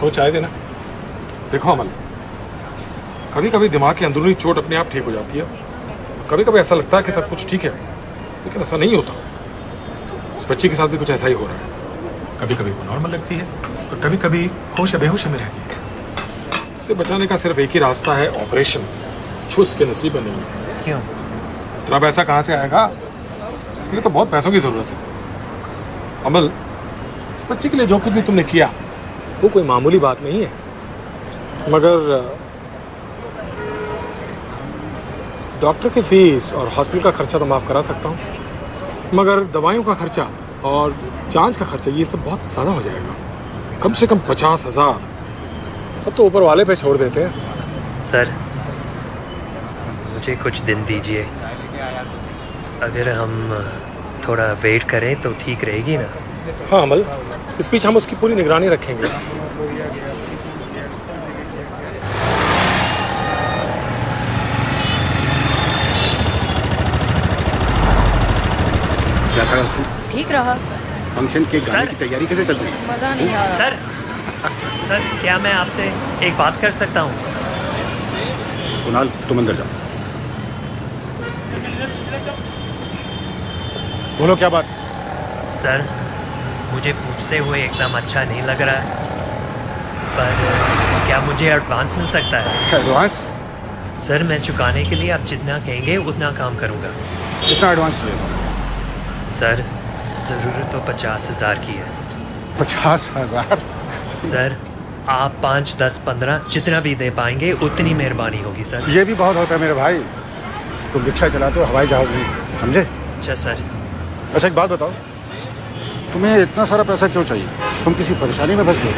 तो चाय देना। देखो अमल, कभी कभी दिमाग की अंदरूनी चोट अपने आप ठीक हो जाती है। कभी कभी ऐसा लगता है कि सब कुछ ठीक है, लेकिन ऐसा नहीं होता। इस बच्ची के साथ भी कुछ ऐसा ही हो रहा है। कभी कभी वो नॉर्मल लगती है और कभी कभी होश या बेहोश में रहती है। इसे बचाने का सिर्फ एक ही रास्ता है, ऑपरेशन, जो उसके नसीब में नहीं है। क्यों? तेरा पैसा कहाँ से आएगा? इसके लिए तो बहुत पैसों की जरूरत है। अमल, इस बच्ची के लिए जो कुछ भी तुमने किया वो कोई मामूली बात नहीं है, मगर डॉक्टर की फीस और हॉस्पिटल का खर्चा तो माफ़ करा सकता हूँ, मगर दवाइयों का खर्चा और जांच का खर्चा ये सब बहुत ज़्यादा हो जाएगा। कम से कम 50,000 अब तो ऊपर वाले पे छोड़ देते हैं। सर, मुझे कुछ दिन दीजिए। अगर हम थोड़ा वेट करें तो ठीक रहेगी ना? हाँ अमल, इस बीच हम उसकी पूरी निगरानी रखेंगे। ठीक रहा। फंक्शन के गाने की तैयारी कैसे चल रही है? मजा नहीं आ रहा। सर, क्या मैं आपसे एक बात कर सकता हूँ? कुणाल, तुम अंदर जाओ। बोलो, क्या बात? सर, मुझे पूछते हुए एकदम अच्छा नहीं लग रहा है, पर क्या मुझे एडवांस मिल सकता है? एडवांस? सर, मैं चुकाने के लिए आप जितना कहेंगे उतना काम करूँगा। कितना एडवांस चाहिए? सर, ज़रूरत तो 50,000 की है। 50,000? सर, आप 5, 10, 15 जितना भी दे पाएंगे उतनी मेहरबानी होगी सर। ये भी बहुत होता है मेरे भाई। तुम रिक्शा चलाते हो, हवाई जहाज नहीं, समझे? अच्छा सर। अच्छा एक बात बताओ, तुम्हें इतना सारा पैसा क्यों चाहिए? तुम किसी परेशानी में फंस गए?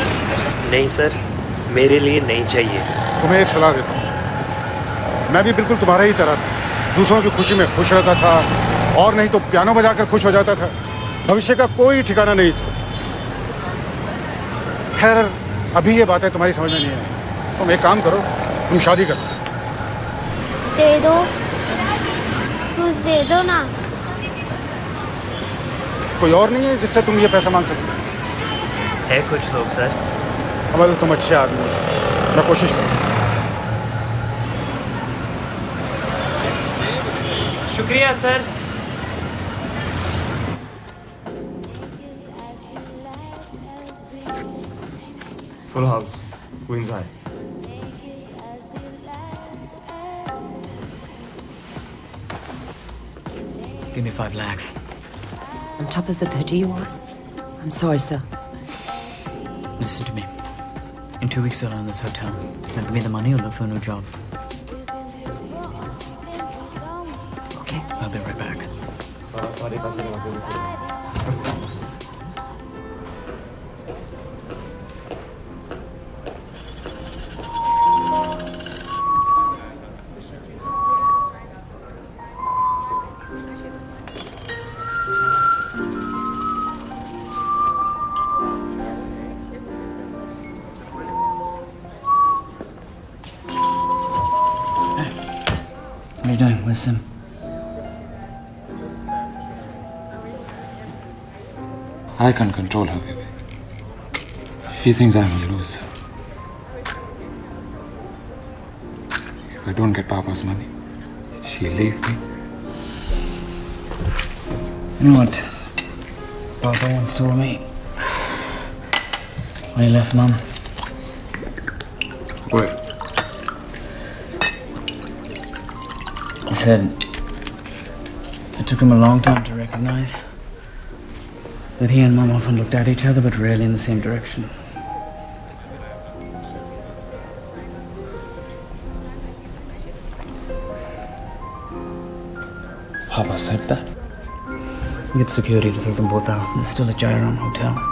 नहीं सर, मेरे लिए नहीं चाहिए। तुम्हें एक सलाह देता हूँ। मैं भी बिल्कुल तुम्हारा ही तरह था, दूसरों की खुशी में खुश रहता था, और नहीं तो पियानो बजाकर खुश हो जाता था। भविष्य का कोई ठिकाना नहीं था। खैर, अभी ये बातें तुम्हारी समझ में नहीं है। तुम एक काम करो, तुम शादी करो। दे दो, कुछ दे दो ना। कोई और नहीं है जिससे तुम ये पैसा मांग सकते? है कुछ लोग सर। अमल, तुम अच्छे आदमी हो, मैं कोशिश करूँ। शुक्रिया sir. Full house, Queen's High. Give me 5 lakhs. On top of the 30 you asked? I'm sorry, sir. Listen to me. In 2 weeks, I'll own this hotel. Now give me the money or look for a new job. Okay. I'll be right back. How are you doing? Where's Sim? I can't control her, Vivek. She thinks I'm a loser. If I don't get Papa's money, she'll leave me. You know what? Papa once told me when he left Mom. What? He said it took him a long time to recognize that he and Mom often looked at each other but rarely in the same direction. Papa said that? Get security to throw them both out. There's still a Jairam hotel.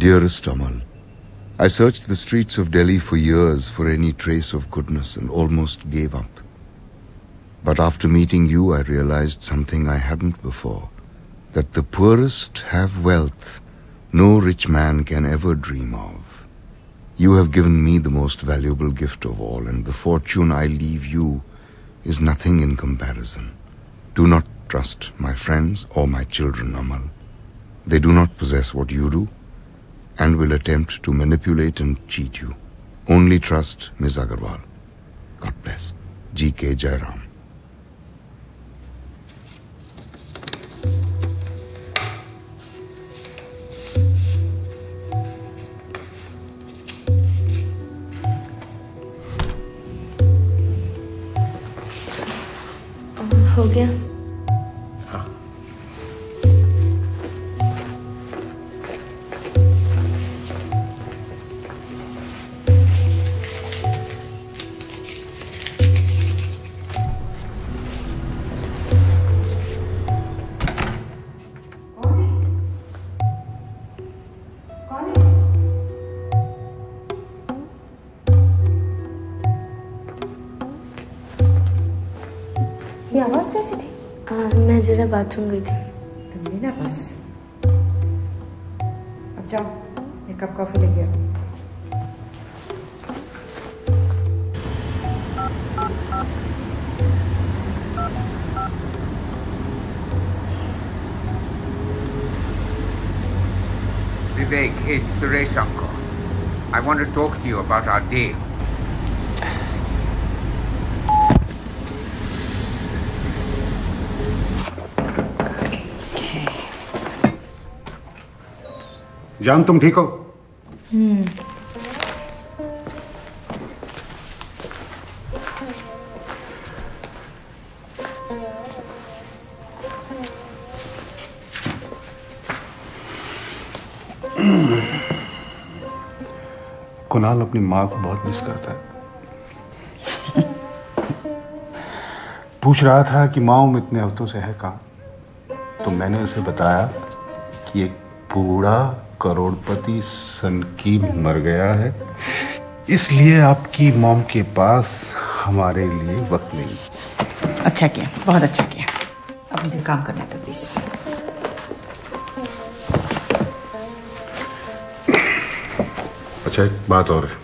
Dearest Amal, I searched the streets of Delhi for years for any trace of goodness and almost gave up. But after meeting you, I realized something I hadn't before. That the poorest have wealth no rich man can ever dream of. You have given me the most valuable gift of all, and the fortune I leave you is nothing in comparison. Do not trust my friends or my children, Amal. They do not possess what you do, and will attempt to manipulate and cheat you. Only trust Ms. Agarwal. God bless. G.K. Jairam. हो गया? हाँ। ये आवाज कैसी थी? मैं जरा bathroom गई थी। तुम भी ना बस। अब जाओ, एक कप कॉफी लेके आओ। Vivek, it's Suresh uncle. I want to talk to you about our deal. जान, तुम ठीक हो? कुणाल अपनी माँ को बहुत मिस करता है। पूछ रहा था कि माँ इतने हफ्तों से है कहाँ, तो मैंने उसे बताया कि एक बूढ़ा करोड़पति सन की मर गया है, इसलिए आपकी मॉम के पास हमारे लिए वक्त नहीं। अच्छा किया, बहुत अच्छा किया। अब मुझे काम करना था प्लीज। अच्छा, एक बात और है,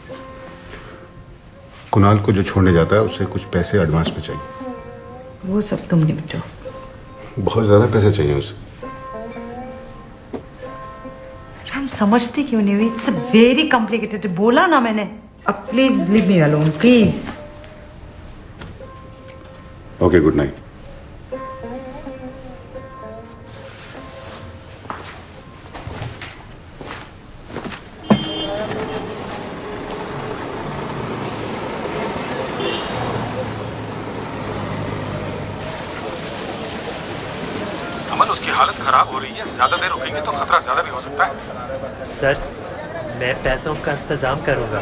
कुणाल को जो छोड़ने जाता है उससे कुछ पैसे एडवांस में चाहिए। वो सब तुम निपटो। बहुत ज्यादा पैसे चाहिए उसे। हम समझते क्यों नहीं? It's very complicated. बोला ना मैंने। अब please leave me alone please. Okay, good night. Amal, उसकी हालत खराब हो रही है। ज्यादा देर रुकेंगे तो खतरा ज्यादा भी हो सकता है। सर, मैं पैसों का इंतजाम करूंगा।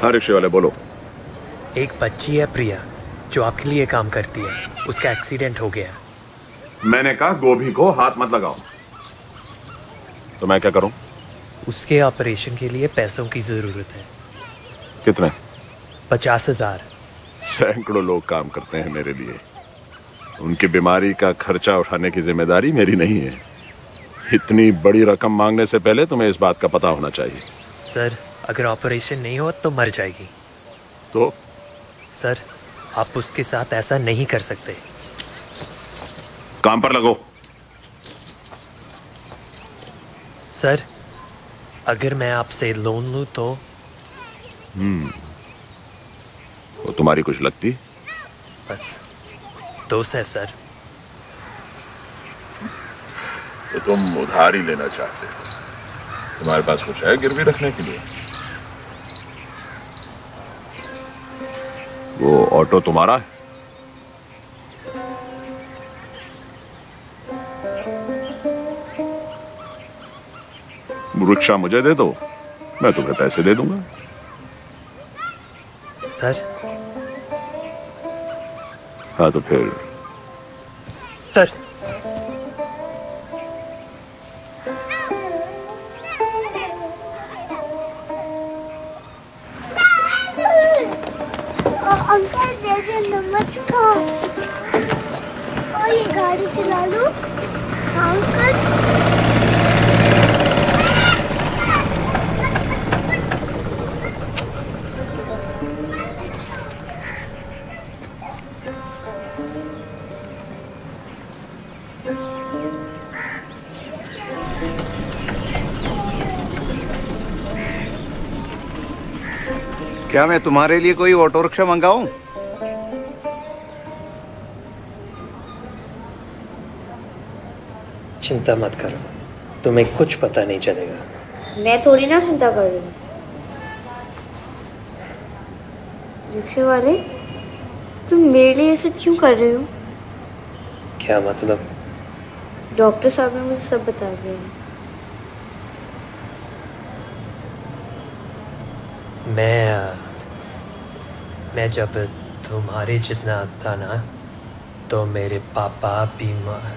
हाँ, रिक्शे वाले बोलो। एक बच्ची है प्रिया, जो आपके लिए काम करती है। उसका एक्सीडेंट हो गया। मैंने कहा गोभी को हाथ मत लगाओ। तो मैं क्या करूं? उसके ऑपरेशन के लिए पैसों की जरूरत है। कितने? 50,000। सैकड़ों लोग काम करते हैं मेरे लिए। उनकी बीमारी का खर्चा उठाने की जिम्मेदारी मेरी नहीं है। इतनी बड़ी रकम मांगने से पहले तुम्हें इस बात का पता होना चाहिए। सर, अगर ऑपरेशन नहीं हो तो मर जाएगी। तो? सर, आप उसके साथ ऐसा नहीं कर सकते। काम पर लगो। सर, अगर मैं आपसे लोन लूं तो? वो तुम्हारी कुछ लगती? बस दोस्त है सर। तो तुम उधार ही लेना चाहते हो? तुम्हारे पास कुछ है गिरवी रखने के लिए? वो ऑटो तुम्हारा है? रिक्शा मुझे दे दो, मैं तुम्हें पैसे दे दूंगा। सर। हाँ तो फिर सर। अंकल जैसे नमस्कार। और ये गाड़ी चला लो अंकल। क्या मैं तुम्हारे लिए कोई ऑटो रिक्शा मंगाऊं? चिंता मत करो, तुम्हें कुछ पता नहीं चलेगा। मैं थोड़ी ना चिंता कर रही हूँ। रिक्शे वाले, तुम मेरे लिए ये सब क्यों कर रहे हो? क्या मतलब? डॉक्टर साहब ने मुझे सब बता दिया। मैं जब तुम्हारे जितना था ना, तो मेरे पापा बीमार।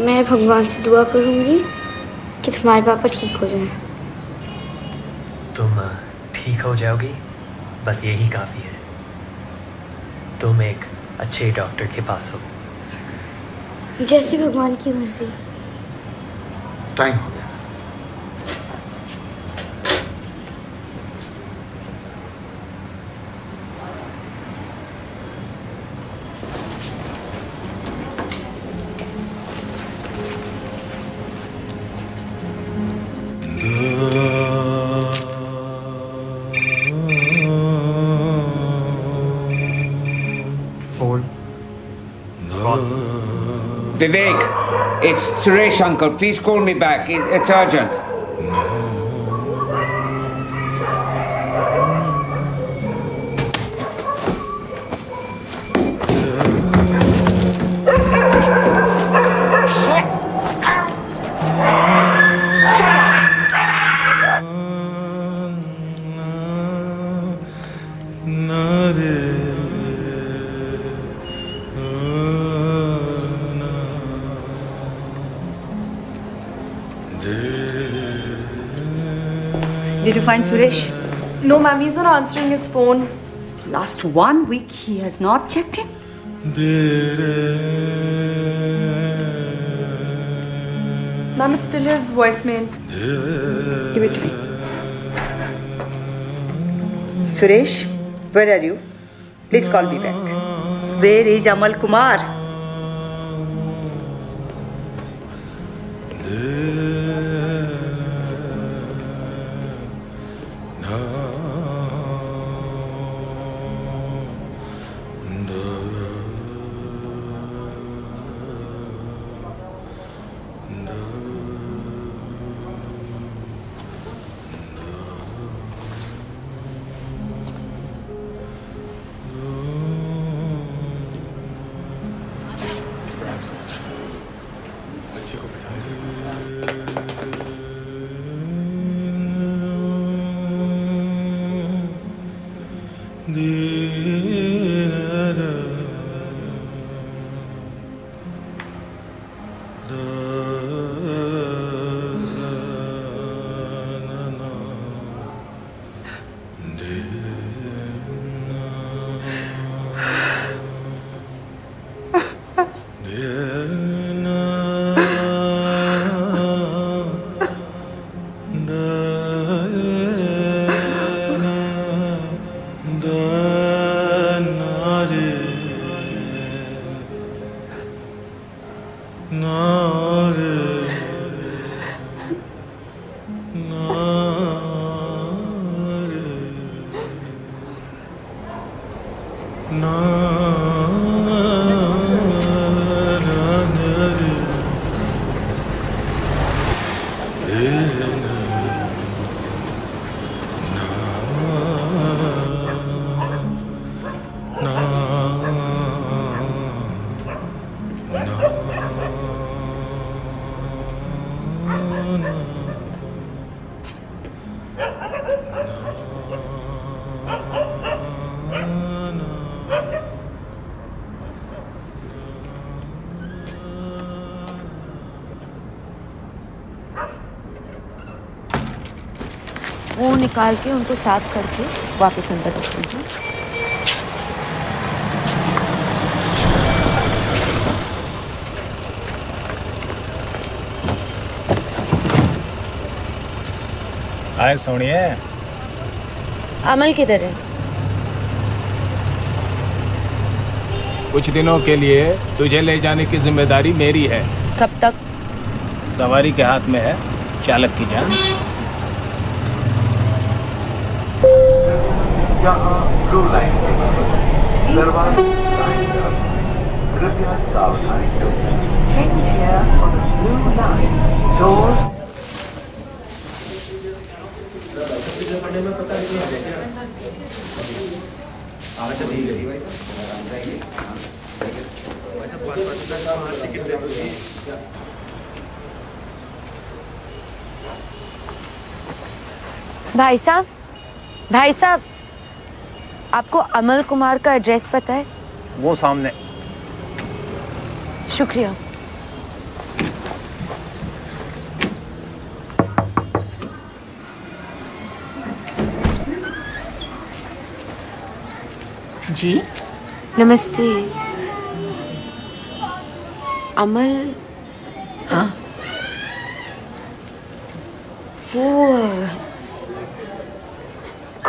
मैं भगवान से दुआ करूंगी कि तुम्हारे पापा ठीक हो जाएं। तुम ठीक हो जाओगी, बस यही काफी है। तुम एक अच्छे डॉक्टर के पास हो। जैसी भगवान की मर्जी। टाइम हो गया। Vivek, it's Suresh uncle. Please call me back. It's urgent. Did you find Suresh? No, ma'am. He's not answering his phone. Last 1 week he has not checked in? Ma'am, it's still his voicemail. Give it to me. Suresh, where are you? Please call me back. Where is Amal Kumar? बच्चे को बचा वो निकाल के उनको साफ करके वापस अंदर रख दूंगी। आए सोनिए। अमल किधर है? कुछ दिनों के लिए तुझे ले जाने की जिम्मेदारी मेरी है। कब तक? सवारी के हाथ में है, चालक की जान। ब्लू लाइन दरवाजा कृपया सावधानी change here on the blue line door. भाई साहब, भाई साहब, आपको अमल कुमार का एड्रेस पता है? वो सामने। शुक्रिया। जी नमस्ते। अमल? हाँ, वो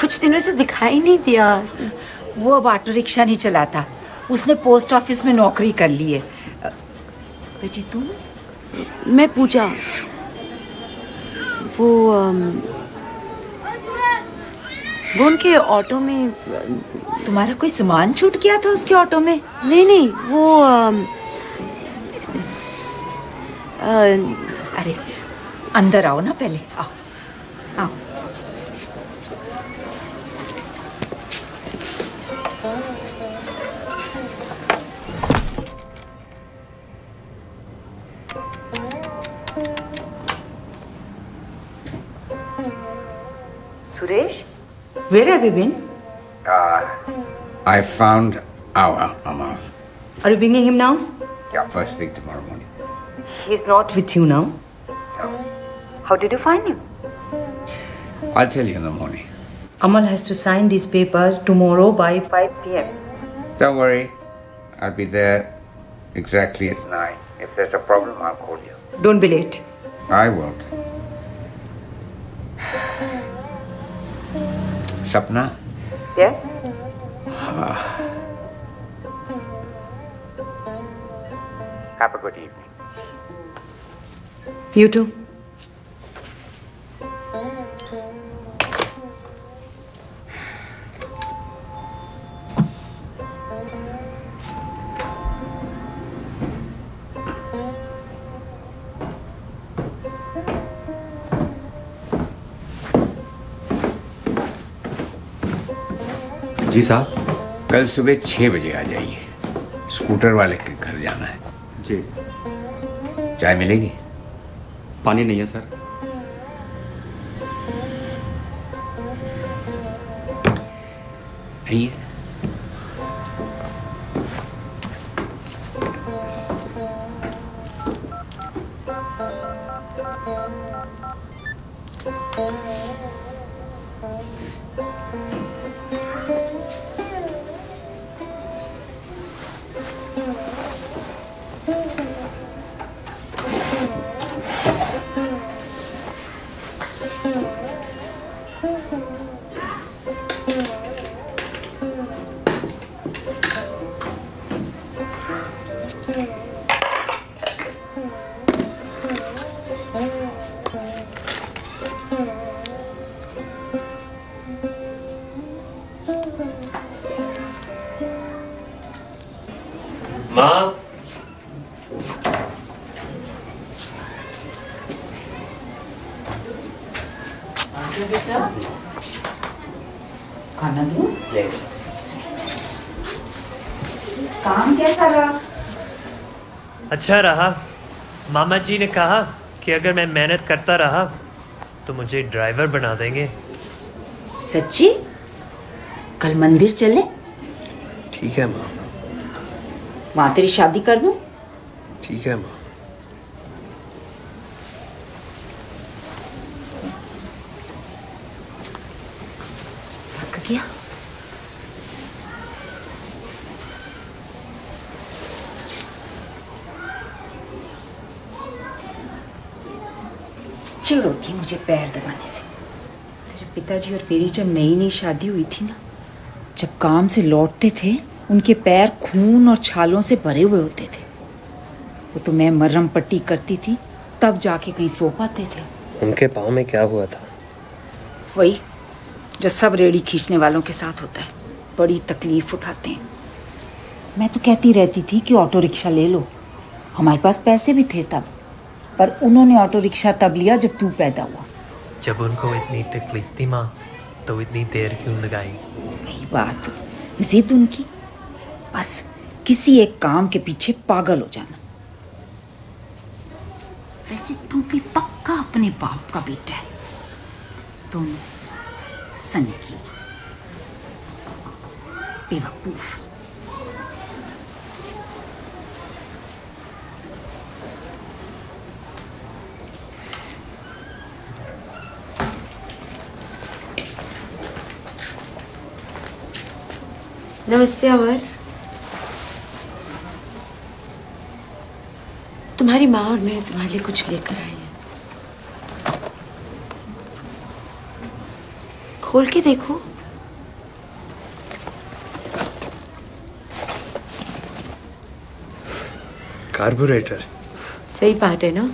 कुछ दिनों से दिखाई नहीं दिया। वो अब ऑटो रिक्शा नहीं चलाता, उसने पोस्ट ऑफिस में नौकरी कर ली है। बेटी तुम? मैं पूजा। वो उनके ऑटो में। तुम्हारा कोई सामान छूट गया था उसके ऑटो में? नहीं नहीं, वो अरे अंदर आओ ना, पहले आओ आओ। Suresh? Where have you been? I found our Amal. Are you bringing him now? Yeah, first thing tomorrow morning. He's not with you now. How did you find him? I'll tell you in the morning. Amal has to sign these papers tomorrow by 5 p.m. Don't worry. I'll be there exactly at 9. If there's a problem, I'll call you. Don't be late. I won't. Sapna? Yes? Have a good evening. You too. जी साहब, कल सुबह 6 बजे आ जाइए। Scooter वाले के घर जाना है। जी। चाय मिलेगी? पानी नहीं है सर। नहीं है? बेटा खाना दूं? काम कैसा रहा? अच्छा रहा। मामा जी ने कहा कि अगर मैं मेहनत करता रहा तो मुझे ड्राइवर बना देंगे। सच्ची? कल मंदिर चले? ठीक है माँ। वहां तेरी शादी कर दूं? ठीक है माँ। थक गया? चिढ़ होती है मुझे पैर दबाने से। तेरे पिताजी और मेरी जब नई नई शादी हुई थी ना, जब काम से लौटते थे उनके पैर खून और छालों से भरे हुए होते थे। वो तो मैं मरहम पट्टी करती थी तब जाके कहीं सो पाते थे। उनके पाँव में क्या हुआ था? वही जो सब रेड़ी खींचने वालों के साथ होता है, बड़ी तकलीफ उठाते हैं। मैं तो कहती रहती थी कि ऑटो रिक्शा ले लो, हमारे पास पैसे भी थे तब, पर उन्होंने ऑटो रिक्शा तब लिया जब तू पैदा हुआ। जब उनको इतनी तकलीफ थी माँ तो इतनी देर क्यों लगाई? वही बात, जिद उनकी, बस किसी एक काम के पीछे पागल हो जाना। वैसे तू भी पक्का अपने बाप का बेटा है। दोनों सनकी बेवकूफ। नमस्ते अमर। तुम्हारी माँ और मैं तुम्हारे लिए कुछ लेकर आई हैं। खोल के देखो। कार्बोरेटर। सही बात है ना?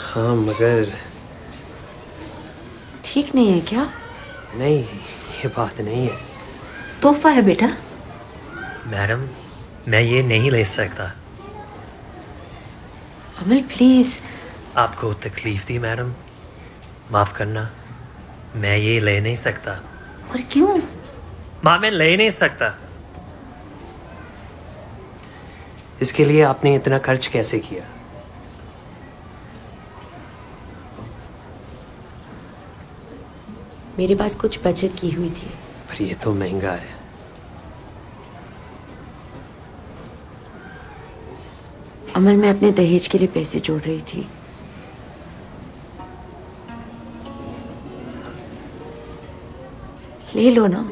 हाँ मगर ठीक नहीं है क्या? नहीं, ये बात नहीं है। तोहफा है बेटा। मैडम मैं ये नहीं ले सकता। अमल प्लीज। आपको तकलीफ दी मैडम, माफ करना। मैं ये ले नहीं सकता। और क्यों? माँ मैं ले नहीं सकता। इसके लिए आपने इतना खर्च कैसे किया? मेरे पास कुछ बचत की हुई थी। पर ये तो महंगा है। अमल मैं अपने दहेज के लिए पैसे जोड़ रही थी। ले लो ना।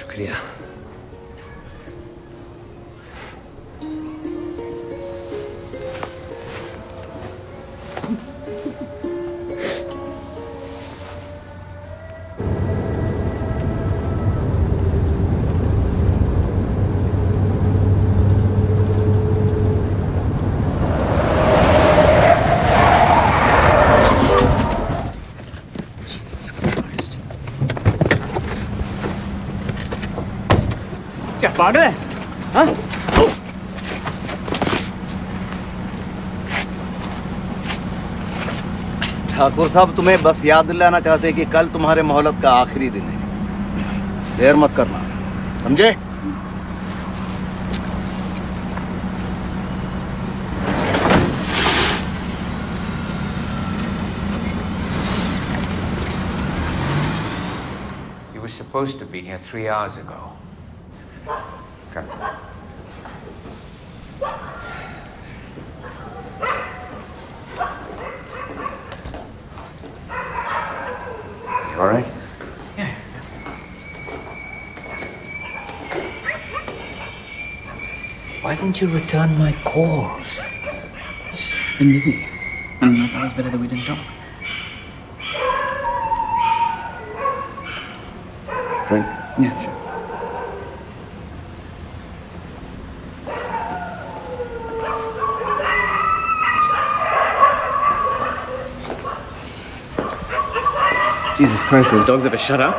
शुक्रिया। क्या पागल है? हाँ? ठाकुर साहब तुम्हें बस याद दिलाना चाहते हैं कि कल तुम्हारे मोहलत का आखिरी दिन है। देर मत करना, समझे? You were supposed to be here 3 hours ago. Come. You all right? Yeah. Why didn't you return my calls? It's been busy. And I thought it was better that we didn't talk. Drink? Yeah, sure. Jesus Christ, those dogs ever shut up?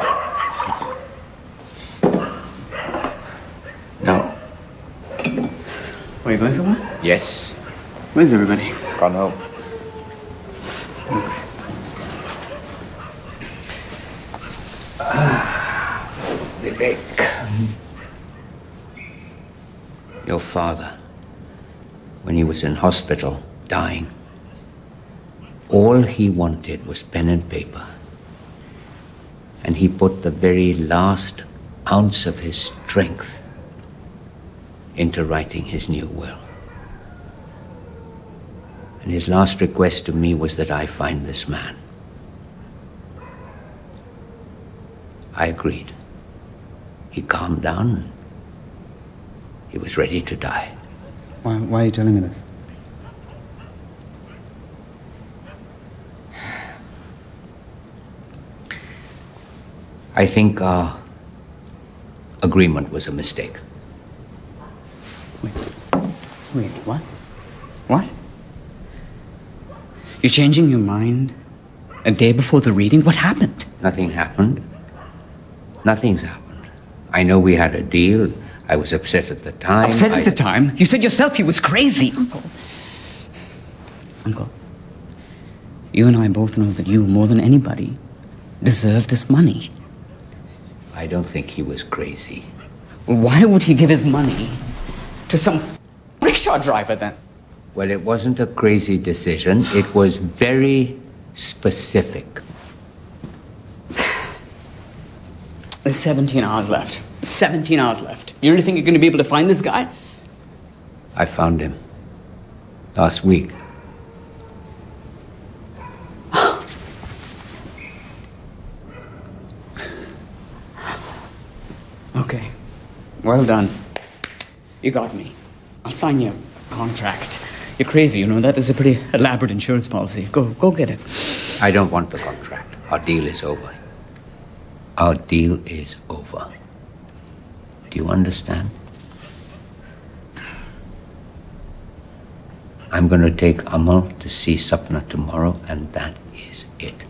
No. Were you going somewhere? Yes. Where's everybody? Gone home. Thanks. Vivek. Your father, when he was in hospital, dying, all he wanted was pen and paper. And he put the very last ounce of his strength into writing his new will. And his last request to me was that I find this man. I agreed. He calmed down. He was ready to die. Why are you telling me this? I think our agreement was a mistake. Wait, what? What? You're changing your mind a day before the reading? What happened? Nothing happened. Nothing's happened. I know we had a deal. I was upset at the time. Upset at the time? You said yourself he was crazy. Uncle, you and I both know that you, more than anybody, deserve this money. I don't think he was crazy. Well, why would he give his money to some rickshaw driver then? Well, it wasn't a crazy decision. It was very specific. There's 17 hours left. 17 hours left. You really think you're going to be able to find this guy? I found him last week. Okay. Well done. You got me. I'll sign your contract. You're crazy, you know that? This is a pretty elaborate insurance policy. Go get it. I don't want the contract. Our deal is over. Our deal is over. Do you understand? I'm going to take Amal to see Sapna tomorrow, and that is it.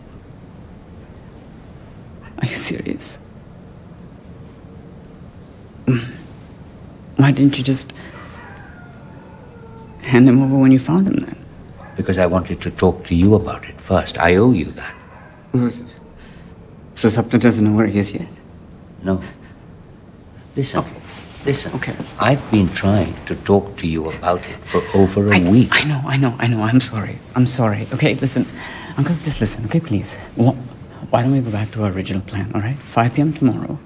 Are you serious? Why didn't you just hand him over when you found him then? Because I wanted to talk to you about it first. I owe you that. So Sapna doesn't know where he is yet? No. Listen. Listen. Okay. I've been trying to talk to you about it for over a week. I know. I'm sorry. Okay, listen. Uncle, just listen, okay, please. Why don't we go back to our original plan, all right? 5 p.m. tomorrow.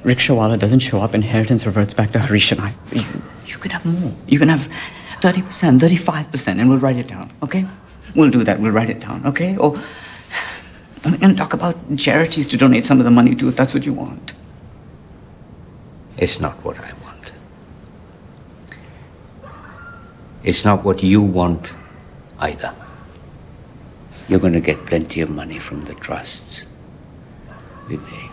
Rickshawala doesn't show up, inheritance reverts back to Harish and I. You can have more. You can have 30%, 35%, and we'll write it down, okay? We'll do that. We'll write it down, okay? Or we can talk about charities to donate some of the money to if that's what you want. It's not what I want. It's not what you want either. You're going to get plenty of money from the trusts. Vivek.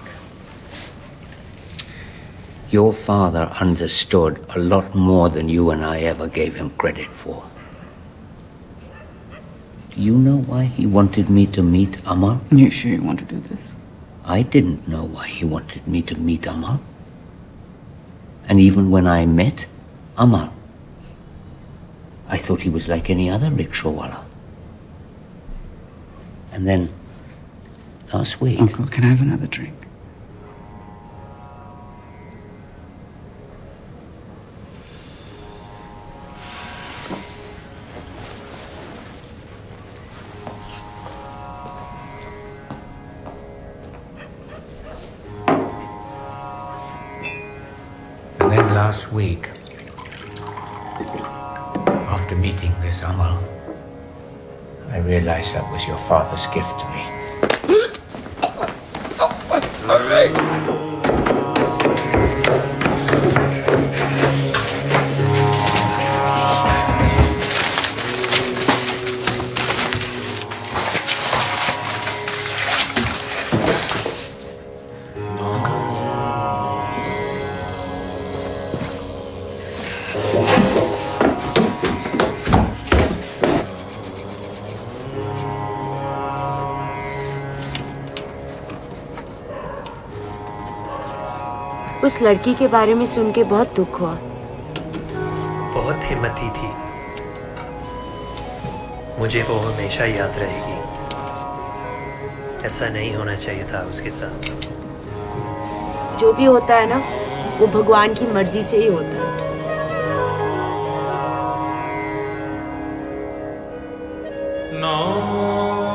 Your father understood a lot more than you and I ever gave him credit for. Do you know why he wanted me to meet Amal? You sure you want to do this? I didn't know why he wanted me to meet Amal. And even when I met Amal, I thought he was like any other rickshawala. And then, last week... Uncle, can I have another drink? And then last week, after meeting this Amal, I realized that was your father's gift to me. उस लड़की के बारे में सुन के बहुत दुख हुआ। बहुत हिम्मती थी, मुझे वो हमेशा याद रहेगी। ऐसा नहीं होना चाहिए था उसके साथ। जो भी होता है ना, वो भगवान की मर्जी से ही होता है।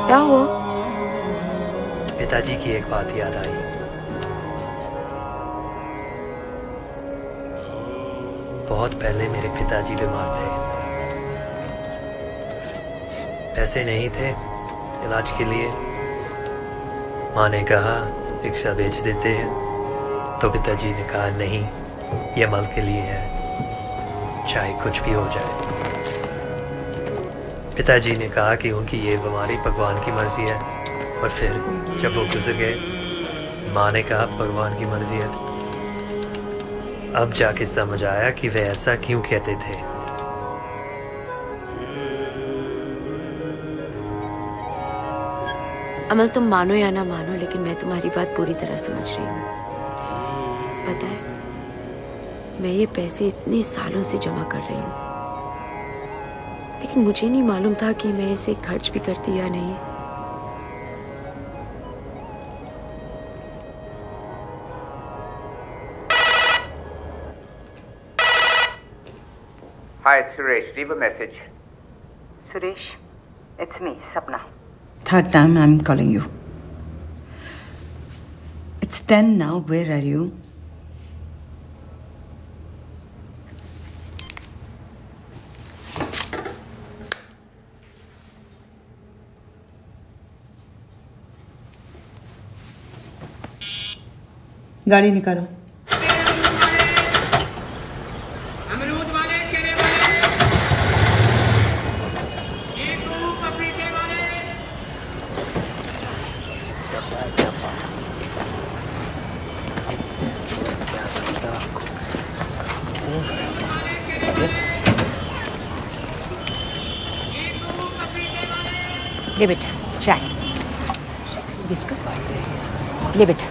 क्या हुआ? पिताजी की एक बात याद आई। बहुत पहले मेरे पिताजी बीमार थे, पैसे नहीं थे इलाज के लिए। माँ ने कहा रिक्शा बेच देते हैं, तो पिताजी ने कहा नहीं, ये मल के लिए है, चाहे कुछ भी हो जाए। पिताजी ने कहा कि उनकी ये बीमारी भगवान की मर्जी है, और फिर जब वो गुजर गए, माँ ने कहा भगवान की मर्जी है। अब जाके समझ आया कि वे ऐसा क्यों कहते थे। अमल, तुम मानो या ना मानो, लेकिन मैं तुम्हारी बात पूरी तरह समझ रही हूँ। पता है, मैं ये पैसे इतने सालों से जमा कर रही हूँ, लेकिन मुझे नहीं मालूम था कि मैं इसे खर्च भी करती या नहीं। Hi, it's Suresh. Leave a message. Suresh, it's me, Sapna. Third time I'm calling you. It's 10 now. Where are you? गाड़ी निकालो। ले बेटा चाय, बिस्कुट ले बेटा।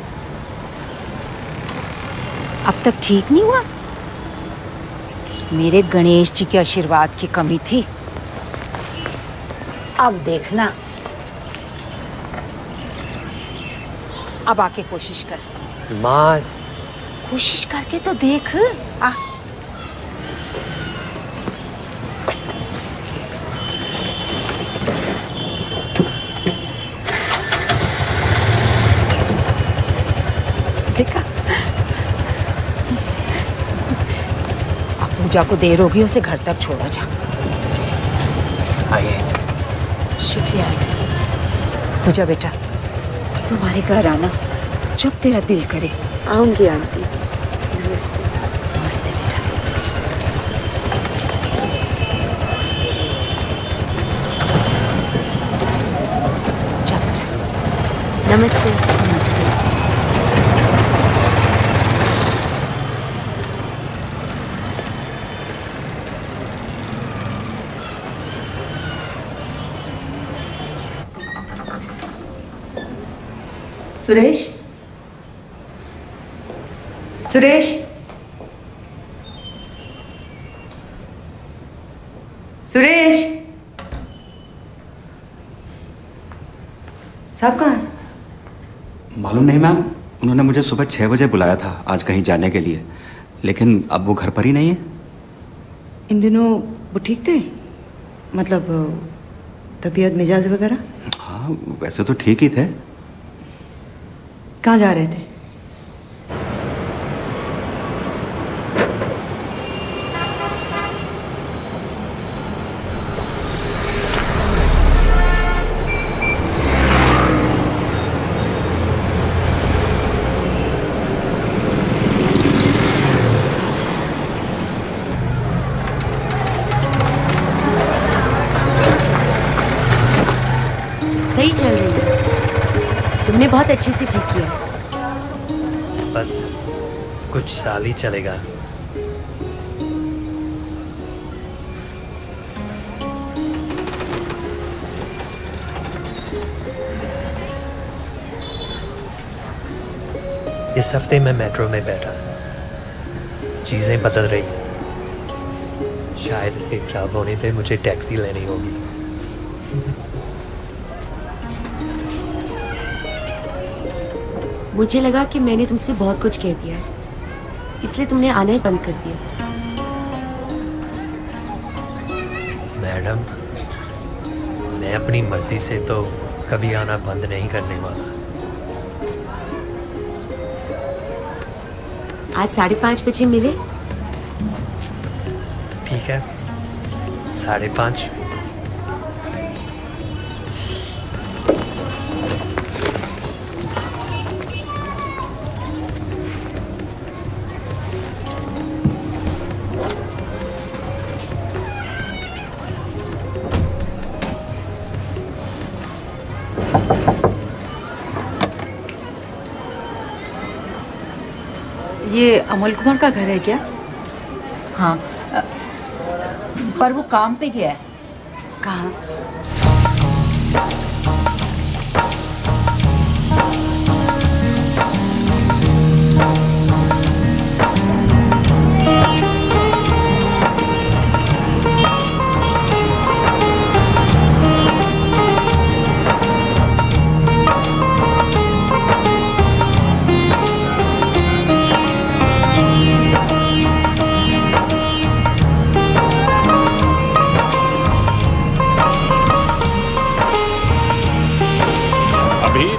अब तक ठीक नहीं हुआ? मेरे गणेश जी के आशीर्वाद की कमी थी। अब देखना, अब आके कोशिश कर। माँ, कोशिश करके तो देख। आ देखा, अब पूजा को देर होगी, उसे घर तक छोड़ा जा। आइए। शुक्रिया पूजा बेटा, तुम्हारे घर आना जब तेरा दिल करे। आऊंगी आंटी। नमस्ते। नमस्ते बेटा। जा बेटा। नमस्ते। नमस्ते। सुरेश, सुरेश, सुरेश, साहब कहाँ हैं? मालूम नहीं मैम, उन्होंने मुझे सुबह 6 बजे बुलाया था आज कहीं जाने के लिए, लेकिन अब वो घर पर ही नहीं है। इन दिनों वो ठीक थे? मतलब तबीयत मिजाज वगैरह? हाँ, वैसे तो ठीक ही थे। कहाँ जा रहे थे? सही चल रही है, तुमने बहुत अच्छे से ठीक किया। बस कुछ साल ही चलेगा। इस हफ्ते मैं मेट्रो में बैठा, चीज़ें बदल रही हैं। शायद इसके खराब होने पे मुझे टैक्सी लेनी होगी। मुझे लगा कि मैंने तुमसे बहुत कुछ कह दिया है, इसलिए तुमने आना ही बंद कर दिया। मैडम, मैं अपनी मर्जी से तो कभी आना बंद नहीं करने वाला। आज 5:30 बजे मिले। ठीक है, 5:30। ये अमल कुमार का घर है क्या? हाँ, पर वो काम पे गया है। कहाँ?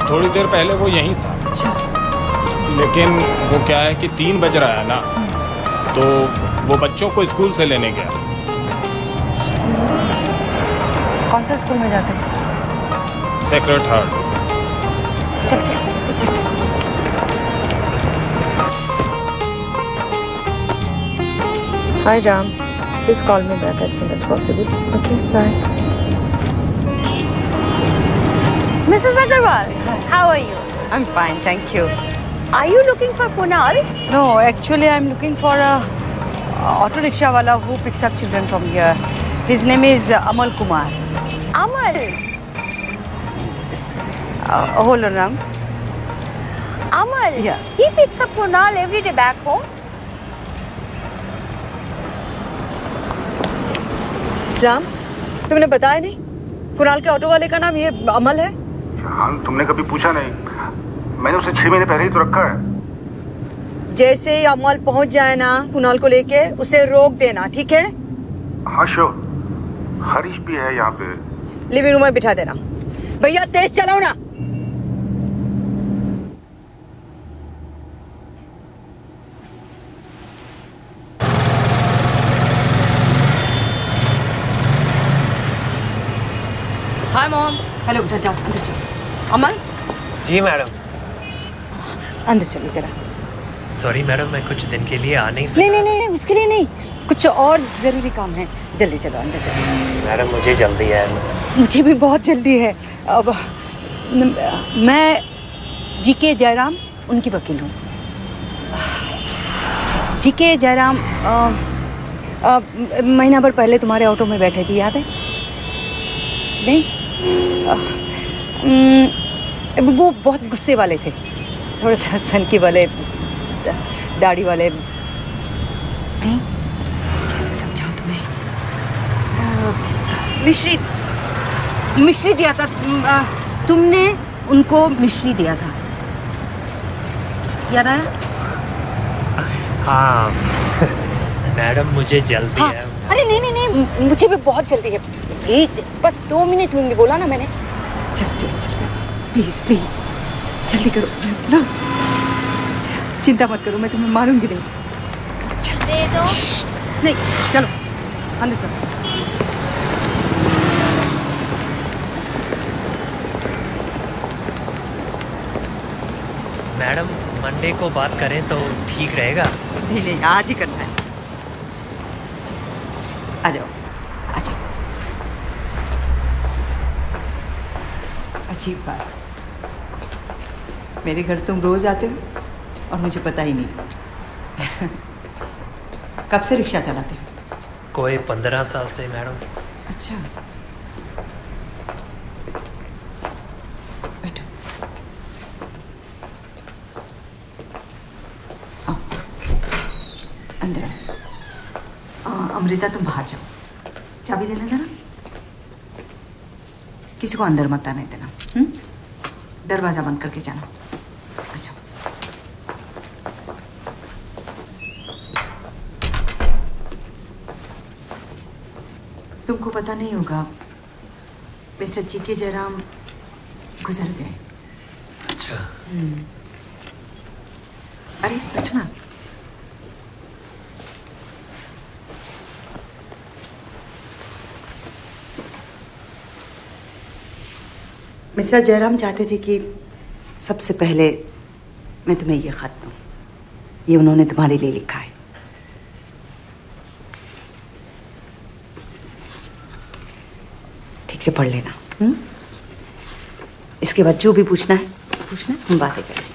थोड़ी देर पहले वो यहीं था। अच्छा। लेकिन वो क्या है कि 3 बज रहा है ना, तो वो बच्चों को स्कूल से लेने गया। कौन सा स्कूल में जाते हैं? Sacred heart. चल चल चल। Hi Ram, please call me back as soon as possible. Okay, bye. Mrs. Agarwal, how are you? I'm fine, thank you. Are you looking for Kunal? No, actually I'm looking for a auto rickshaw wala who picks up children from here. His name is Amal Kumar. Amal? Hold on, Ram. Amal? Yeah. He picks up Kunal every day back home. Ram, तुमने बताया नहीं? कुणाल के auto वाले का नाम ये अमल है? हाँ, तुमने कभी पूछा नहीं। मैंने उसे 6 महीने पहले ही तो रखा है। जैसे ही अमल पहुंच जाए ना कुणाल को लेके, उसे रोक देना, ठीक है? हाँ श्योर। हरीश भी है यहाँ पे। लिविंग रूम में बिठा देना। भैया तेज चलाओ ना। Hi mom. हेलो बेटा, जाओ अंदर चलो। अमल? जी मैडम। अंदर चलो जरा। सॉरी मैडम, मैं कुछ दिन के लिए आ नहीं सकता। नहीं, उसके लिए नहीं, कुछ और जरूरी काम है। जल्दी चलो, अंदर चलो। मैडम मुझे जल्दी है। मुझे भी बहुत जल्दी है। अब मैं जीके जयराम उनकी वकील हूँ। जीके जयराम महीना भर पहले तुम्हारे ऑटो में बैठे थे, याद है? नहीं? वो बहुत गुस्से वाले थे, थोड़े सा सनकी वाले, दाढ़ी वाले। नहीं? कैसे समझाऊं तुम्हें? मिश्री दिया था। तुमने उनको मिश्री दिया था, याद आया? हाँ मैडम मुझे जल्दी है। अरे नहीं, मुझे भी बहुत जल्दी है। प्लीज बस 2 मिनट लूंगी, बोला ना मैंने। चलो प्लीज जल्दी करो ना। चिंता मत करो, मैं तुम्हें मारूंगी नहीं। चलो दे दो। नहीं, चलो अंदर चलो। मैडम मंडे को बात करें तो ठीक रहेगा? नहीं, आज ही करना है। आ जाओ। अजीब बात, मेरे घर तुम रोज आते हो और मुझे पता ही नहीं। कब से रिक्शा चलाते हो? कोई 15 साल से मैडम। अच्छा, बैठो। आओ, अंदर अमृता तुम बाहर जाओ, चाबी देना जरा, किसी को अंदर मत आने देना। दरवाजा बंद करके जाना। अच्छा तुमको पता नहीं होगा मिस्टर चीके जयराम गुजर गए। अच्छा। अरे बैठना। मिस्टर जयराम चाहते थे कि सबसे पहले मैं तुम्हें ये खत दूं। ये उन्होंने तुम्हारे लिए लिखा है। ठीक से पढ़ लेना। इसके बाद जो भी पूछना है पूछना, हम बातें करेंगे।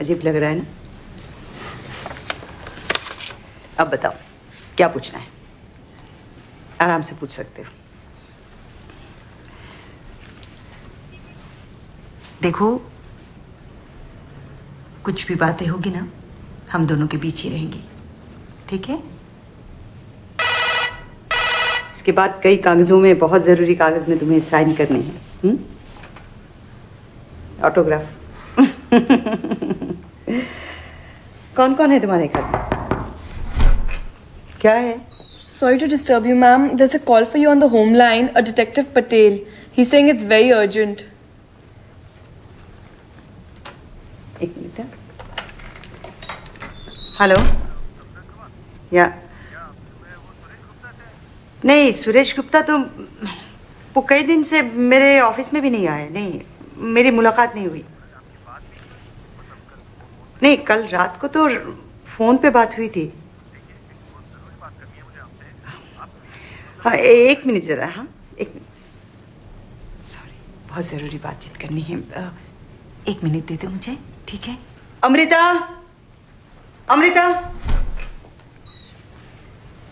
अजीब लग रहा है ना? अब बताओ क्या पूछना है? आराम से पूछ सकते हो। देखो कुछ भी बातें होगी ना, हम दोनों के बीच ही रहेंगी, ठीक है? इसके बाद कई कागजों में, बहुत जरूरी कागज में तुम्हें साइन करने हैं। ऑटोग्राफ। कौन कौन है तुम्हारे घर में? क्या है? Sorry to disturb you, ma'am. There's a call for you on the home line. A Detective Patel. He's saying it's very urgent. एक मिनट। हेलो। या नहीं, सुरेश गुप्ता तो वो कई दिन से मेरे ऑफिस में भी नहीं आए। नहीं, मेरी मुलाकात नहीं हुई। नहीं, कल रात को तो फोन पे बात हुई थी। हाँ, एक मिनट जरा। हाँ, एक मिनट। सॉरी, बहुत जरूरी बातचीत करनी है। एक मिनट दे दो मुझे, ठीक है? अमृता, अमृता,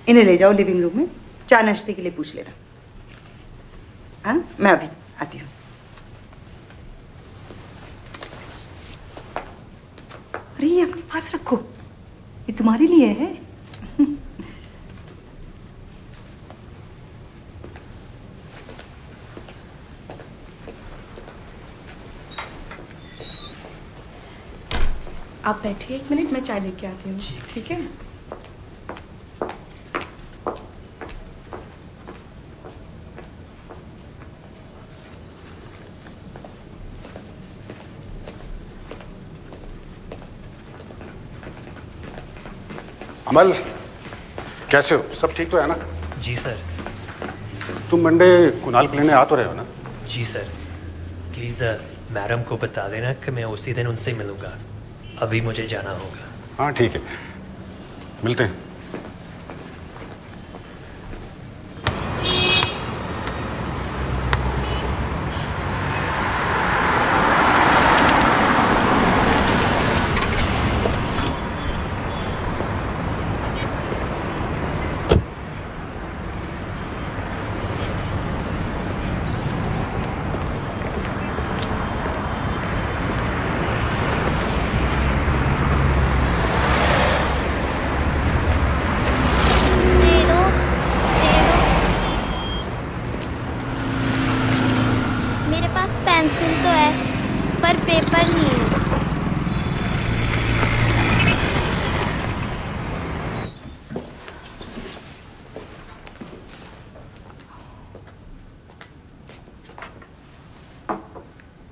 इन्हें ले जाओ लिविंग रूम में, चाय नाश्ते के लिए पूछ लेना। हाँ, मैं अभी आती हूँ। अरे ये अपने पास रखो, ये तुम्हारे लिए है। आप बैठिए एक मिनट, मैं चाय लेके आती हूँ। ठीक है? अमल, कैसे हो? सब ठीक तो है ना? जी सर। तुम मंडे कुणाल को लेने आ तो रहे हो ना? जी सर। प्लीज़ मैडम को बता देना कि मैं उसी दिन उनसे मिलूंगा। अभी मुझे जाना होगा। हाँ ठीक है, मिलते हैं।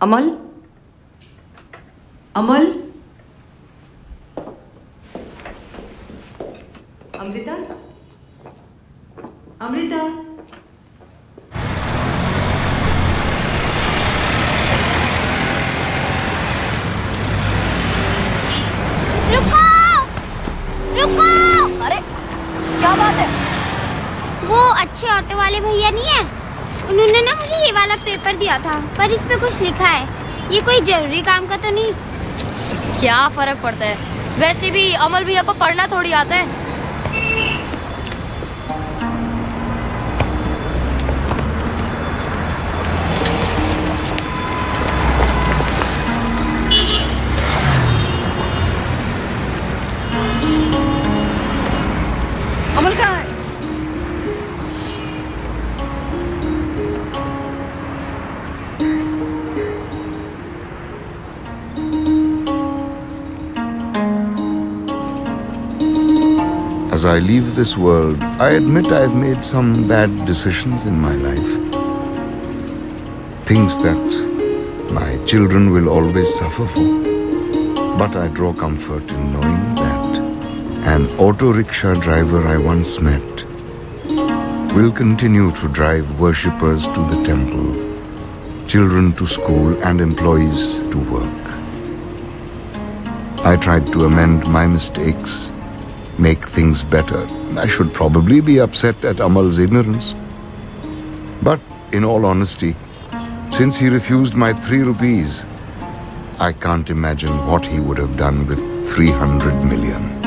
अमल, अमल, अमृता, अमृता, ऑटो वाले भैया नहीं है, उन्होंने ना मुझे ये वाला पेपर दिया था, पर इस पे कुछ लिखा है। ये कोई जरूरी काम का तो नहीं? क्या फर्क पड़ता है, वैसे भी अमल भैया को पढ़ना थोड़ी आता है। अमल कहाँ है? As I leave this world, I admit I've made some bad decisions in my life. Things that my children will always suffer for. But I draw comfort in knowing that an auto rickshaw driver I once met will continue to drive worshippers to the temple, children to school, and employees to work. I tried to amend my mistakes, make things better. I should probably be upset at Amal's ignorance. But in all honesty, since he refused my 3 rupees, I can't imagine what he would have done with 300 million.